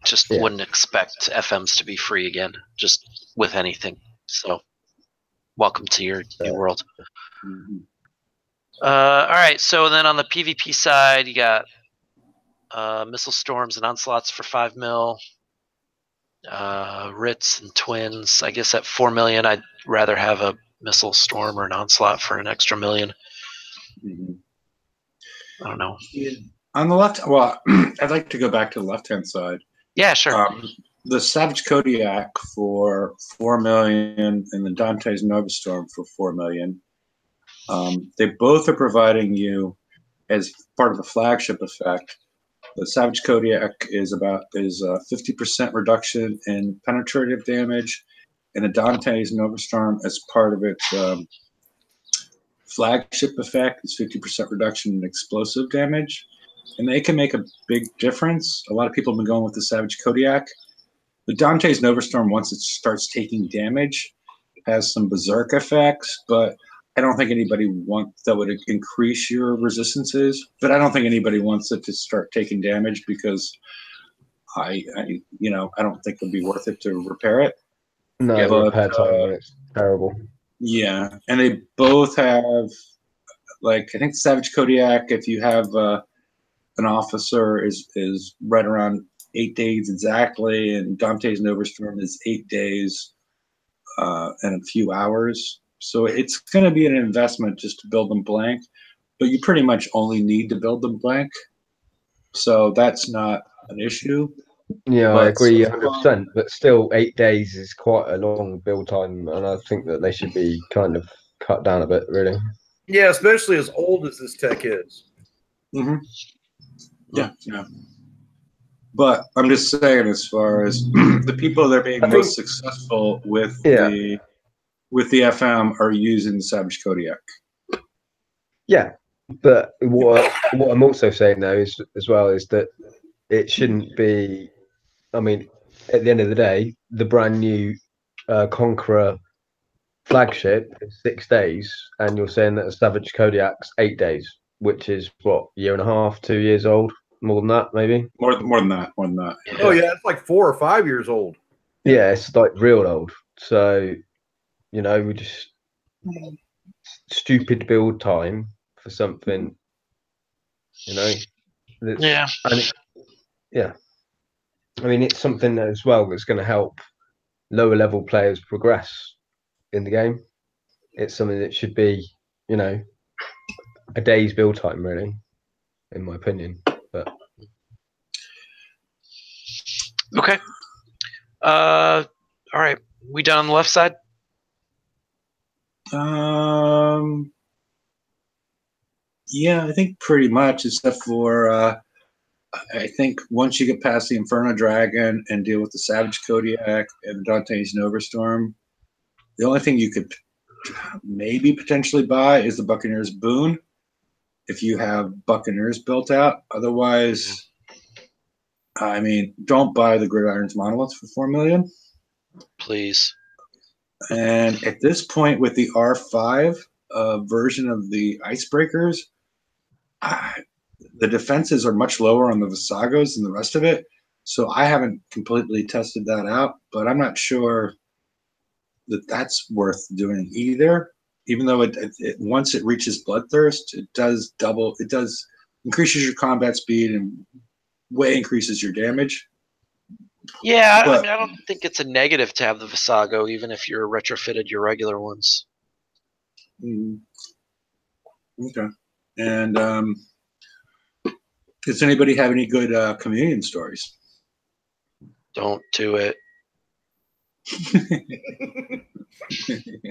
just wouldn't expect FMs to be free again, just with anything. So, welcome to your new world. All right, so then on the PvP side, you got Missile Storms and Onslaughts for 5 mil. Writs and Twins, I guess at 4 million, I'd rather have a Missile Storm or an Onslaught for an extra million. I don't know. Yeah. On the left, well, I'd like to go back to the left-hand side. Yeah, sure. The Savage Kodiak for 4 million and the Dante's Nova Storm for 4 million. They both are providing you, as part of the flagship effect, the Savage Kodiak is a 50% reduction in penetrative damage, and the Dante's Nova Storm, as part of its flagship effect, is 50% reduction in explosive damage. And they can make a big difference. A lot of people have been going with the Savage Kodiak. The Dante's Nova Storm, once it starts taking damage, has some berserk effects, but I don't think anybody that would increase your resistances. But I don't think anybody wants it to start taking damage because I don't think it would be worth it to repair it. No, But, repair time on it's terrible. yeah, and they both have, like, I think Savage Kodiak, if you have an officer, is right around 8 days exactly, and Dante's Noverstorm is 8 days and a few hours. So it's going to be an investment just to build them blank, but you pretty much only need to build them blank. So that's not an issue. Yeah, I But agree so 100%. But still, 8 days is quite a long build time, and I think that they should be kind of cut down a bit, really. Yeah, especially as old as this tech is. Mhm. Yeah. But I'm just saying, as far as the people that are being I think- most successful with Yeah. the FM are using the Savage Kodiak. Yeah, but what I'm also saying though is as well is that it shouldn't be. I mean, at the end of the day, the brand new Conqueror flagship is 6 days, and you're saying that a Savage Kodiak's 8 days, which is what, a year and a half, 2 years old, more than that, maybe. More than that. Oh yeah, it's like 4 or 5 years old. Yeah, it's like real old. So, we just stupid build time for something, that's, Yeah. yeah. I mean, it's something as well that's going to help lower level players progress in the game. It's something that should be, a day's build time, really, in my opinion. But Okay. All right. We done on the left side? Yeah, I think pretty much, except for I think once you get past the Inferno Dragon and deal with the Savage Kodiak and Dante's Noverstorm, the only thing you could maybe potentially buy is the Buccaneers Boon, if you have Buccaneers built out. Otherwise, I mean, don't buy the Gridiron's Monolith for 4 million. Please. And at this point, with the R5 version of the Icebreakers, the defenses are much lower on the Visagos than the rest of it. So I haven't completely tested that out, but I'm not sure that that's worth doing either. Even though it once it reaches Bloodthirst, it does increases your combat speed and way increases your damage. Yeah, I mean, I don't think it's a negative to have the Visago, even if you're retrofitted your regular ones. Okay. And does anybody have any good communion stories? Don't do it.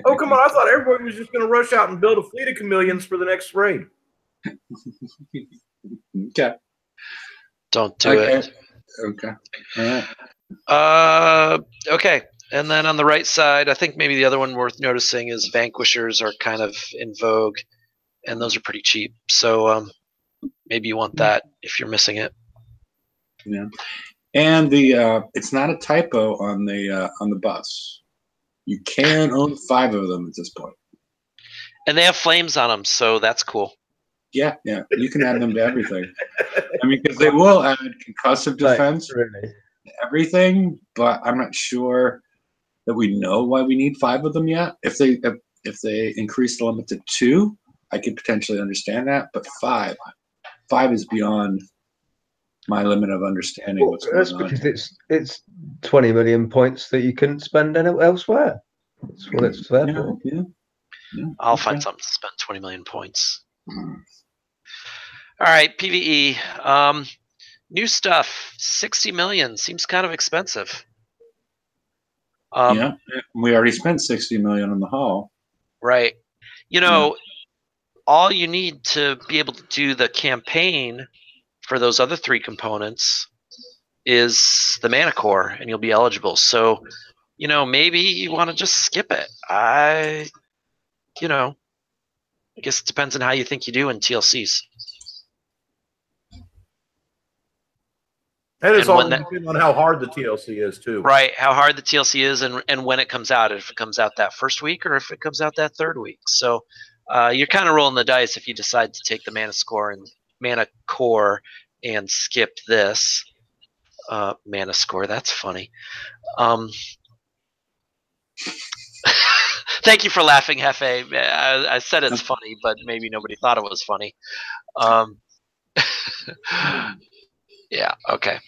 Oh, come on. I thought everybody was just going to rush out and build a fleet of chameleons for the next raid. Okay. Don't do it. Okay. All right. Okay. And then on the right side, I think maybe the other one worth noticing is Vanquishers are kind of in vogue, and those are pretty cheap. So maybe you want that if you're missing it. Yeah. And it's not a typo on the bus. You can own 5 of them at this point. And they have flames on them, so that's cool. Yeah. You can add them to everything. I mean, because they will add concussive defense to everything, but I'm not sure that we know why we need 5 of them yet. If they increase the limit to 2, I could potentially understand that, but 5 is beyond my limit of understanding what's going on. That's because it's 20 million points that you couldn't spend elsewhere. That's what it's there for. Yeah. I'll find something to spend 20 million points. All right, PVE. New stuff, 60 million. Seems kind of expensive. Yeah, we already spent 60 million on the hull. Right. All you need to be able to do the campaign for those other 3 components is the mana core, and you'll be eligible. So, maybe you want to just skip it. I guess it depends on how you think you do in TLCs. And it's all depending on how hard the TLC is, too. Right, how hard the TLC is and when it comes out. If it comes out that first week or if it comes out that third week. So you're kind of rolling the dice if you decide to take the mana core and skip this. Mana score, that's funny. Thank you for laughing, Hefe. I said it's funny, but maybe nobody thought it was funny. Yeah. Okay.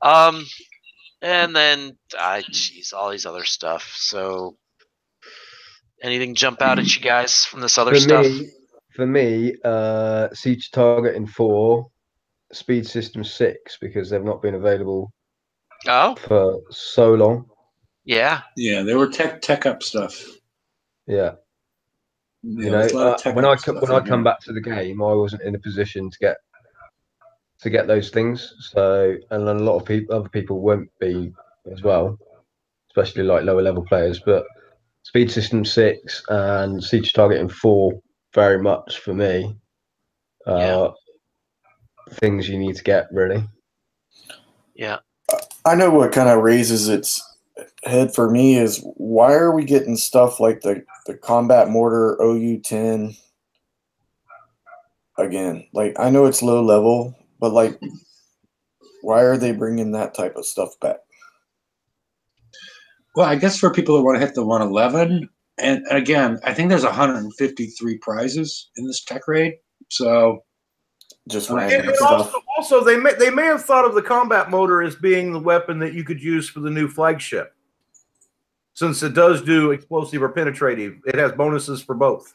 And then, geez, all these other stuff. So, anything jump out at you guys from this other stuff? For me, siege targeting 4, speed system 6, because they've not been available for so long. Yeah. Yeah, they were tech up stuff. Yeah. Yeah, You know, when I come back back to the game, I wasn't in a position to get those things. So, and a lot of other people won't be as well, especially like lower level players. But speed system 6 and siege targeting 4, very much for me. Things you need to get, really. Yeah. I know what kind of raises its head for me is, why are we getting stuff like the combat mortar OU-10 again? Like, I know it's low level, but like, why are they bringing that type of stuff back? Well, I guess for people who want to hit the 111, and again, I think there's 153 prizes in this tech raid, so just and also they may have thought of the combat motor as being the weapon that you could use for the new flagship, since it does do explosive or penetrative. It has bonuses for both.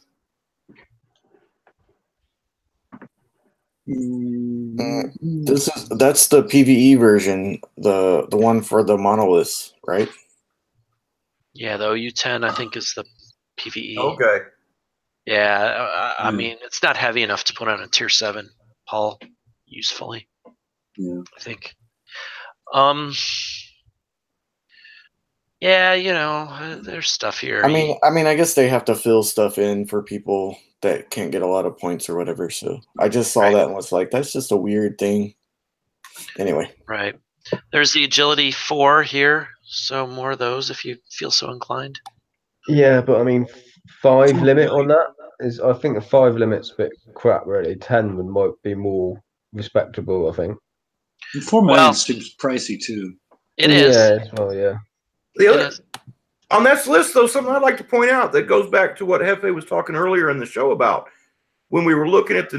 That's the PVE version, the one for the monoliths, right? Yeah, the OU-10 I think is the PVE. Okay. Yeah, I mean, it's not heavy enough to put on a tier 7 hull usefully. Yeah. I think. Yeah, you know, there's stuff here. I mean, I guess they have to fill stuff in for people that can't get a lot of points or whatever. So I just saw that and was like, that's just a weird thing. Anyway. Right. There's the agility 4 here, so more of those if you feel so inclined. Yeah, but I mean, 5 limit on that is, I think the 5 limit's a bit crap, really. 10 might be more respectable, I think. And 4 million seems pricey too. It is. Yeah, well, yeah. The other, on that list, though, something I'd like to point out that goes back to what Hefe was talking earlier in the show about when we were looking at the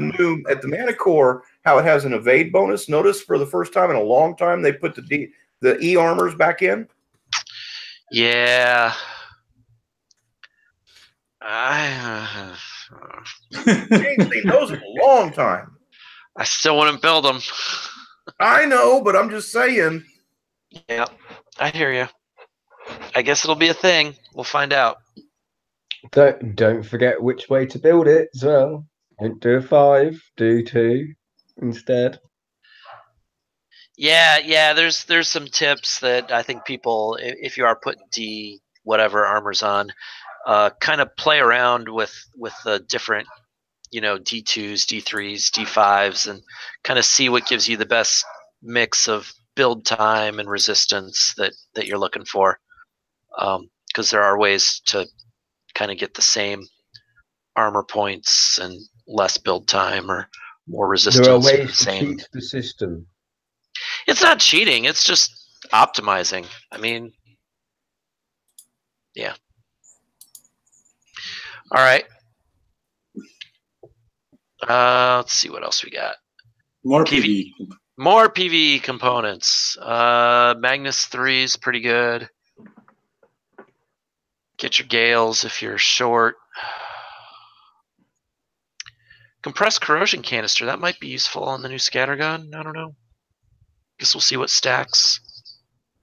Mana Core, how it has an evade bonus. Notice for the first time in a long time they put the E armors back in. Yeah. I ain't seen those in a long time. I still wouldn't build them. I know, but I'm just saying. Yeah, I hear you. I guess it'll be a thing. We'll find out. Don't forget which way to build it as well. Don't do a 5, do 2 instead. Yeah. There's some tips that I think people, if you are putting D whatever armors on, kind of play around with the different, you know, D2s, D3s, D5s, and kind of see what gives you the best mix of build time and resistance that you're looking for. Because there are ways to kind of get the same armor points and less build time or more resistance. There are ways to cheat the system. It's not cheating. It's just optimizing. I mean, yeah. All right. Let's see what else we got. More PVE. More PVE components. Magnus 3 is pretty good. Get your Gales if you're short. Compressed corrosion canister. That might be useful on the new Scattergun. I don't know. Guess we'll see what stacks.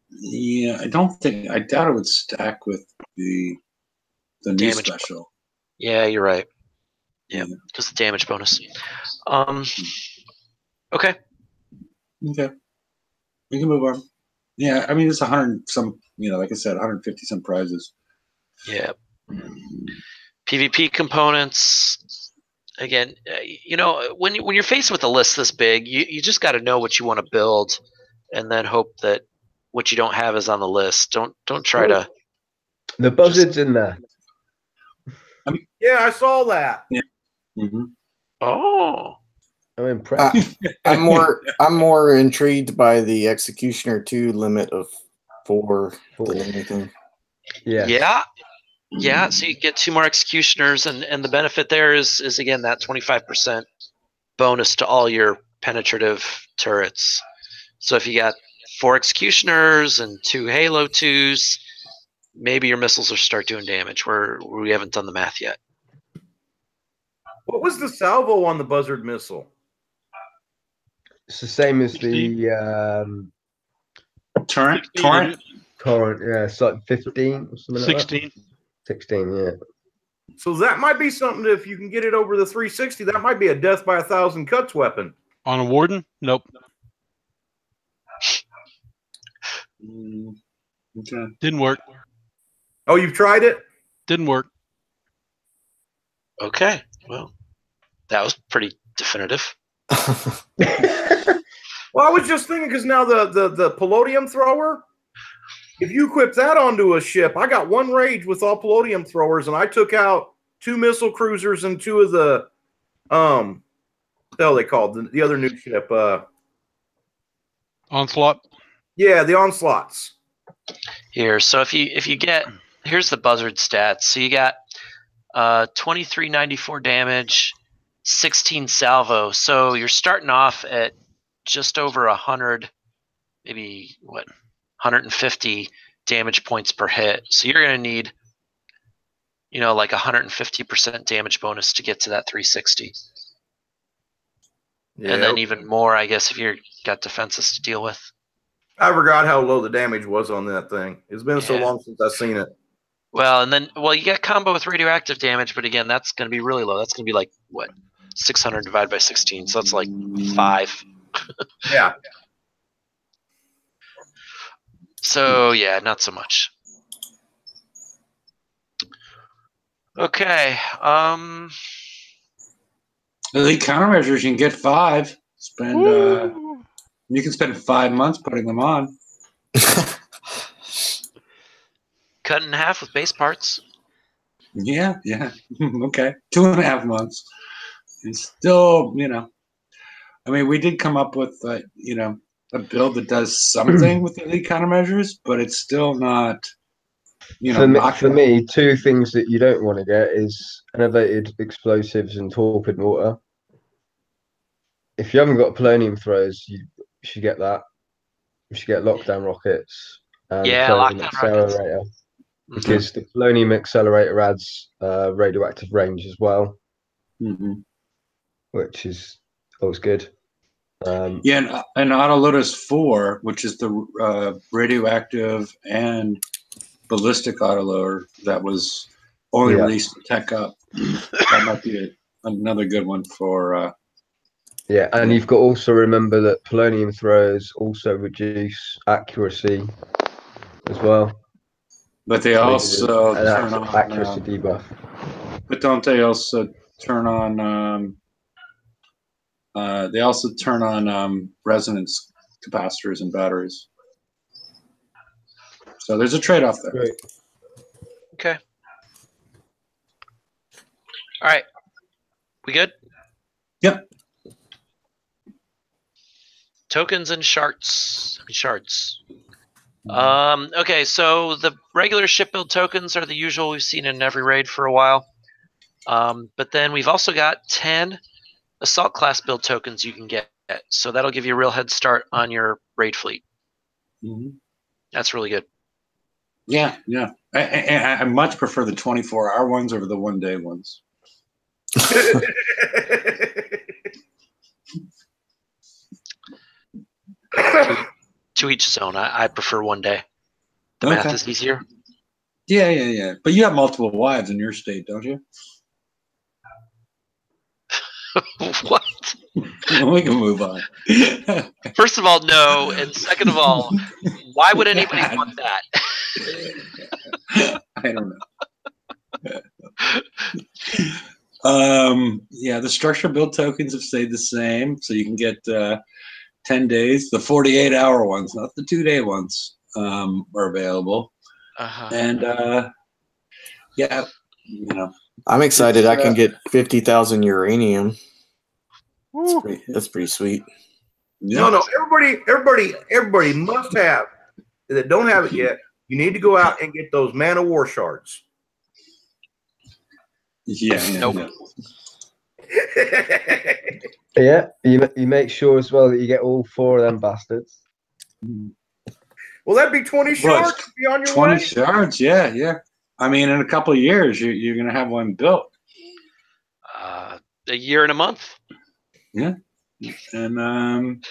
Yeah, I doubt it would stack with the new damage special. Yeah, you're right. Yeah, because the damage bonus. Okay. Okay. We can move on. Yeah, I mean, it's 100 some, you know, like I said, 150 some prizes. Yeah. PvP components. Again, you know, when you're faced with a list this big, you just got to know what you want to build, and then hope that what you don't have is on the list. Don't try to. The buzzard's in there. Yeah, I saw that. Yeah. Mm-hmm. Oh, I'm impressed. I'm more intrigued by the Executioner 2 limit of 4 than anything. Yeah. Yeah, so you get 2 more executioners, and the benefit there is again that 25% bonus to all your penetrative turrets. So if you got 4 executioners and 2 Halo 2s, maybe your missiles will start doing damage. We haven't done the math yet. What was the salvo on the Buzzard missile? It's the same as 16. the Torrent? 16, Torrent? Torrent. Yeah, it's like 15 or something like that. 16. 16, yeah. So that might be something that if you can get it over the 360, that might be a death by 1,000 cuts weapon. On a Warden? Nope. Okay. Didn't work. Oh, you've tried it? Didn't work. Okay, well, that was pretty definitive. Well, I was just thinking because now the Polonium thrower, if you equip that onto a ship, I got 1 rage with all Polonium throwers, and I took out 2 missile cruisers and 2 of the what the hell they called the other new ship. Onslaught. Yeah, the Onslaughts. Here, so if you get, here's the Buzzard stats. So you got 2394 damage, 16 salvo. So you're starting off at just over 100, maybe 150 damage points per hit. So you're going to need, like 150% damage bonus to get to that 360. Yeah. And then even more, I guess, if you've got defenses to deal with. I forgot how low the damage was on that thing. It's been so long since I've seen it. Well, and then, you get combo with radioactive damage, but again, that's going to be really low. That's going to be like, 600 divided by 16. So that's like 5. Yeah. So, yeah, not so much. Okay. Elite countermeasures, you can get 5. You can spend 5 months putting them on. Cut in half with base parts. Yeah. Okay. 2.5 months. And still, I mean, we did come up with, a build that does something with the elite countermeasures, but it's still not, For me, 2 things that you don't want to get is elevated explosives and torpid mortar. If you haven't got polonium throws, you should get that. You should get lockdown rockets and polonium accelerator. Because the polonium accelerator adds radioactive range as well, which is always good. And Autolotus 4, which is the radioactive and ballistic autoloader that was only released to Tech Up. That might be another good one for. And you've got to also remember that polonium throws also reduce accuracy as well. But they also turn on accuracy debuff. But don't they also turn on? They also turn on resonance capacitors and batteries. So there's a trade-off there. Great. Okay. All right. We good? Yep. Tokens and shards. Okay, so the regular ship build tokens are the usual we've seen in every raid for a while. But then we've also got 10 assault class build tokens you can get. So that'll give you a real head start on your raid fleet. That's really good. Yeah. I much prefer the 24-hour ones over the one-day ones. To each his own. I prefer one day. The math is easier. Yeah. But you have multiple wives in your state, don't you? What? We can move on. First of all, no. And second of all, why would anybody want that? I don't know. The structure build tokens have stayed the same. So you can get 10 days. The 48-hour ones, not the 2-day ones, are available. And I'm excited. I can get 50,000 uranium. That's pretty sweet. Yeah. No. Everybody must have that don't have it yet. You need to go out and get those Man of War shards. Yeah. Nope. Yeah, you make sure as well that you get all 4 of them bastards. Will that be 20 Well, shards? Be on your 20 way? shards, yeah. I mean, in a couple of years, you're going to have one built. A year and a month. Yeah. And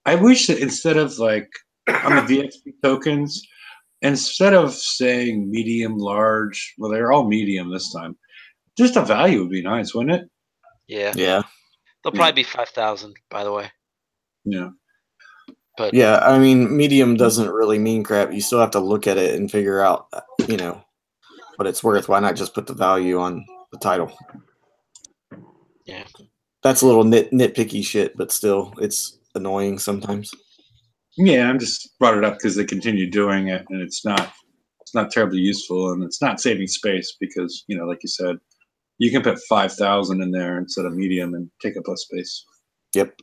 I wish that instead of like on the VXP tokens, instead of saying medium, large, well, they're all medium this time. Just a value would be nice, wouldn't it? Yeah. Yeah. They'll probably be 5,000, by the way. Yeah. But Yeah, I mean, medium doesn't really mean crap. You still have to look at it and figure out, what it's worth. Why not just put the value on the title? Yeah. That's a little nitpicky shit, but still, it's annoying sometimes. Yeah, I'm just brought it up because they continue doing it, and it's not terribly useful, and it's not saving space because like you said, you can put 5,000 in there instead of medium and take up less space. Yep.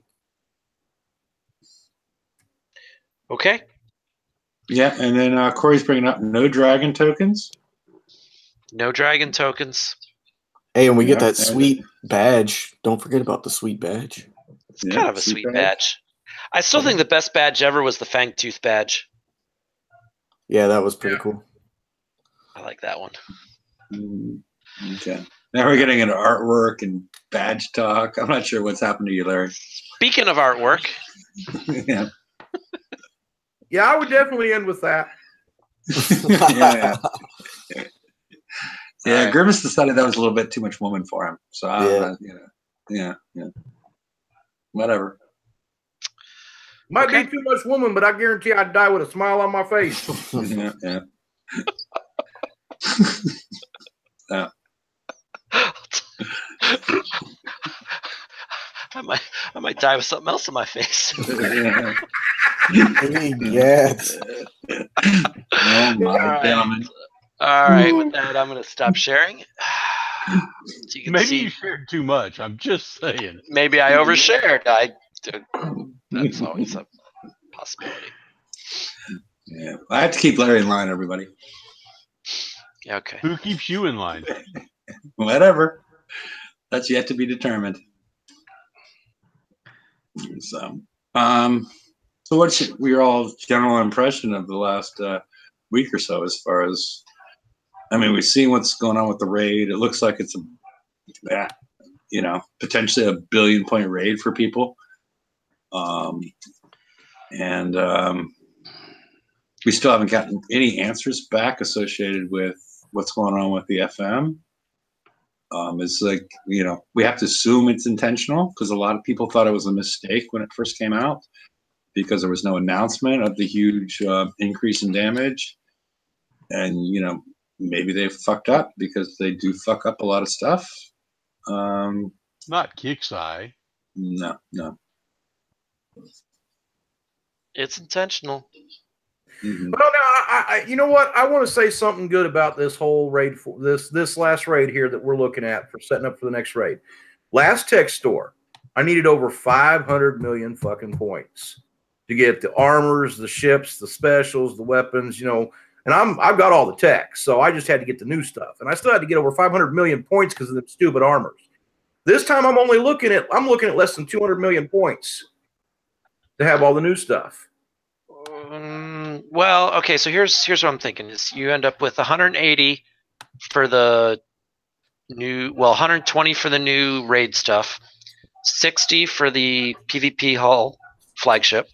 okay. Yeah, and then Corey's bringing up no dragon tokens. No dragon tokens. Hey, and we get Yeah, that sweet badge. Don't forget about the sweet badge. It's kind of a sweet badge. I still think the best badge ever was the Fangtooth badge. Yeah, that was pretty cool. I like that one. Okay. Now we're getting into artwork and badge talk. I'm not sure what's happened to you, Larry. Speaking of artwork, Yeah. Yeah, I would definitely end with that. Yeah. Yeah, Right. Grimace decided that was a little bit too much woman for him. So, yeah. Whatever. Might Okay. be too much woman, but I guarantee I'd die with a smile on my face. Yeah. Yeah. I might die with something else on my face. Yes. Oh, my All gentlemen. right. All right. With that, I'm going to stop sharing. So you can Maybe see. you shared too much. I'm just saying. Maybe I overshared. That's always a possibility. Yeah. I have to keep Larry in line, everybody. Okay. Who keeps you in line? Whatever. That's yet to be determined. So what's your all general impression of the last week or so? As far as, I mean, we've seen what's going on with the raid. It looks like it's potentially a 1 billion point raid for people. And we still haven't gotten any answers back associated with what's going on with the FM. It's like, we have to assume it's intentional because a lot of people thought it was a mistake when it first came out because there was no announcement of the huge increase in damage. And, maybe they fucked up because they do fuck up a lot of stuff. Not Kixeye. No. It's intentional. Mm-hmm. Well, now, you know what? I want to say something good about this whole raid, this last raid here that we're looking at for setting up for the next raid. Last tech store, I needed over 500 million fucking points to get the armors, the ships, the specials, the weapons, and I've got all the tech, so I just had to get the new stuff, and I still had to get over 500 million points because of the stupid armors. This time, I'm looking at less than 200 million points to have all the new stuff. Well, okay, so here's what I'm thinking is you end up with 180 for the new, 120 for the new raid stuff, 60 for the PvP hull flagship,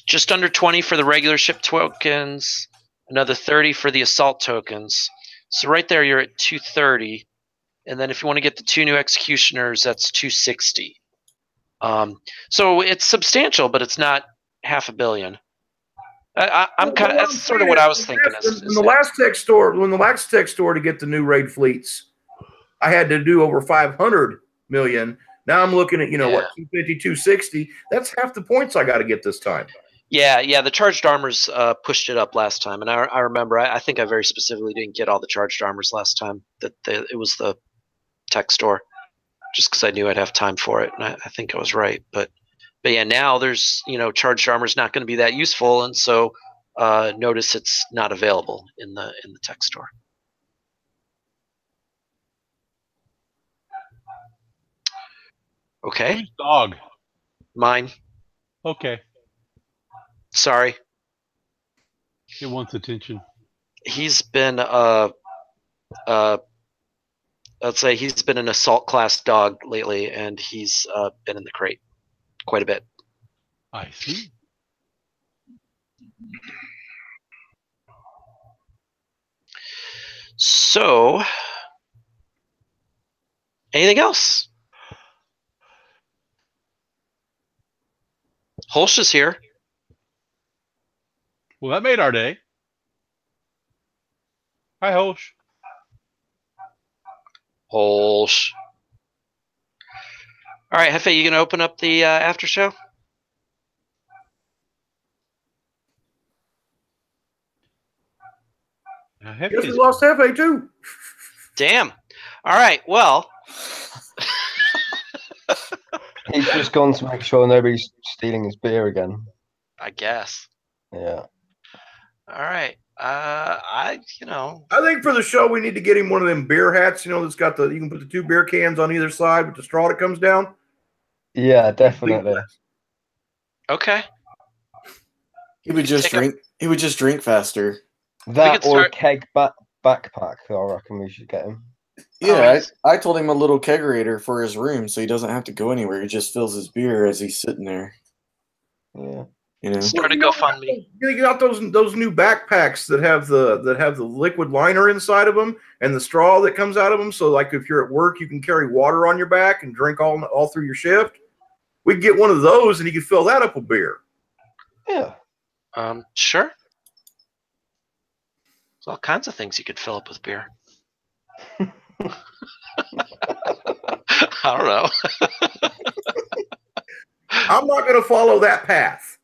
just under 20 for the regular ship tokens, another 30 for the assault tokens. So right there you're at 230, and then if you want to get the 2 new executioners, that's 260. So it's substantial, but it's not 500 million. I'm kind of, that's sort of what I was thinking. When the last tech store to get the new raid fleets, I had to do over 500 million. Now I'm looking at 250, 260. That's half the points I got to get this time. Yeah. The charged armors pushed it up last time, and I remember. I think I very specifically didn't get all the charged armors last time. It was the tech store, just because I knew I'd have time for it, and I think I was right. But yeah, now there's charged armor is not going to be that useful, and so notice it's not available in the tech store. Okay. Whose dog? Mine. Okay. Sorry. It wants attention. He's been let's say he's been an assault class dog lately, and he's been in the crate quite a bit. I see. So, anything else? Holsch is here. Well, that made our day. Hi, Holsch. Holsch. All right, Hefe, you gonna open up the after show? Guess we lost Hefe too. Damn. All right. Well, He's just gone to make sure nobody's stealing his beer again. I guess. Yeah. All right. I think for the show we need to get him one of them beer hats. That's got you can put the 2 beer cans on either side with the straw that comes down. Yeah, definitely. Okay. He would just drink. He would just drink faster. That or a keg backpack. I reckon we should get him. Yeah, I told him a little kegerator for his room, so he doesn't have to go anywhere. He just fills his beer as he's sitting there. Yeah, Start a GoFundMe. You got those new backpacks that have the liquid liner inside of them and the straw that comes out of them. So, like, if you're at work, you can carry water on your back and drink all through your shift. We could get one of those, and you could fill that up with beer. Yeah. Sure. There's all kinds of things you could fill up with beer. I don't know. I'm not going to follow that path.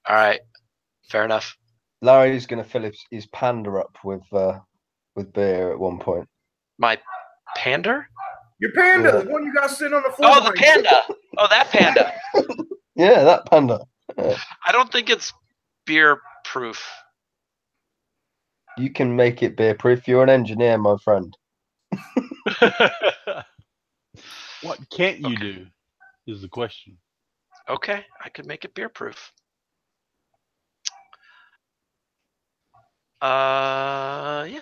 All right. Fair enough. Larry's going to fill his panda up with beer at one point. My pander? Your panda, the one you got sitting on the floor. Oh, the panda. Oh, that panda. Yeah, that panda. Yeah. I don't think it's beer proof. You can make it beer proof. You're an engineer, my friend. What can't you do is the question. Okay, I could make it beer proof. Yeah.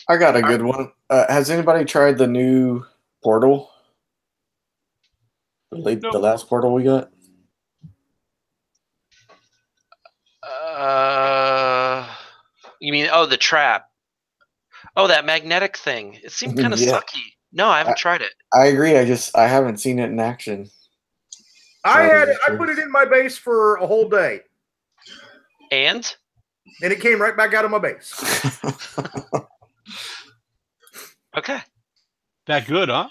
I got a good one. Has anybody tried the new portal? The last portal we got? You mean, the trap? Oh, that magnetic thing. It seemed kind of sucky. No, I haven't tried it. I agree. I haven't seen it in action. I put it in my base for a whole day. And it came right back out of my base. Okay. That good, huh?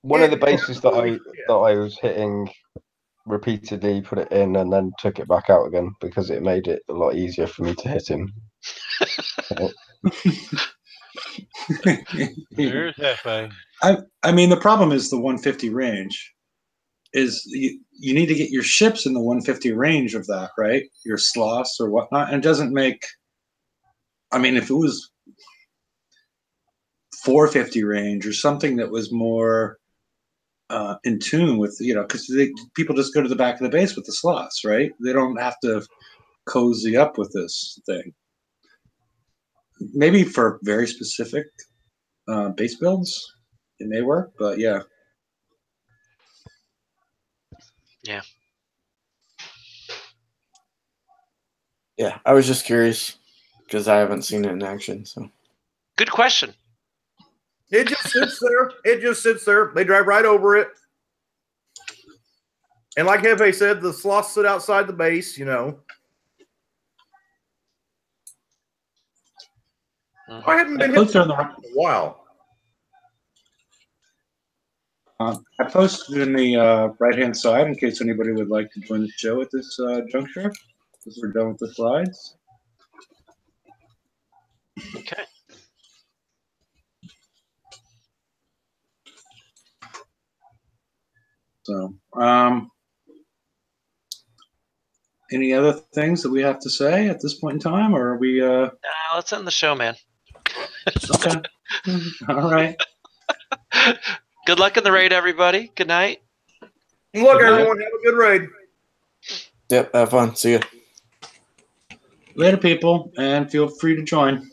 One of the bases that I was hitting repeatedly, put it in and then took it back out again because it made it a lot easier for me to hit him. There's Hefe. I mean, the problem is the 150 range. Is you need to get your ships in the 150 range of that, right? Your sloths or whatnot. And it doesn't make. I mean, if it was 450 range or something that was more in tune with, because people just go to the back of the base with the sloths, right? They don't have to cozy up with this thing. Maybe for very specific base builds, it may work, but yeah. Yeah. Yeah, I was just curious because I haven't seen it in action. So, good question. It just sits there. It just sits there. They drive right over it. And like Hefe said, the sloths sit outside the base, I haven't been hit in a while. I posted in the right-hand side in case anybody would like to join the show at this juncture, because we're done with the slides. Okay. So, any other things that we have to say at this point in time, or are we? Let's end the show, man. Okay. All right. Good luck in the raid, everybody. Good night. Look, Good night. everyone, have a good raid. Yep, have fun. See ya. Later, people, and feel free to join.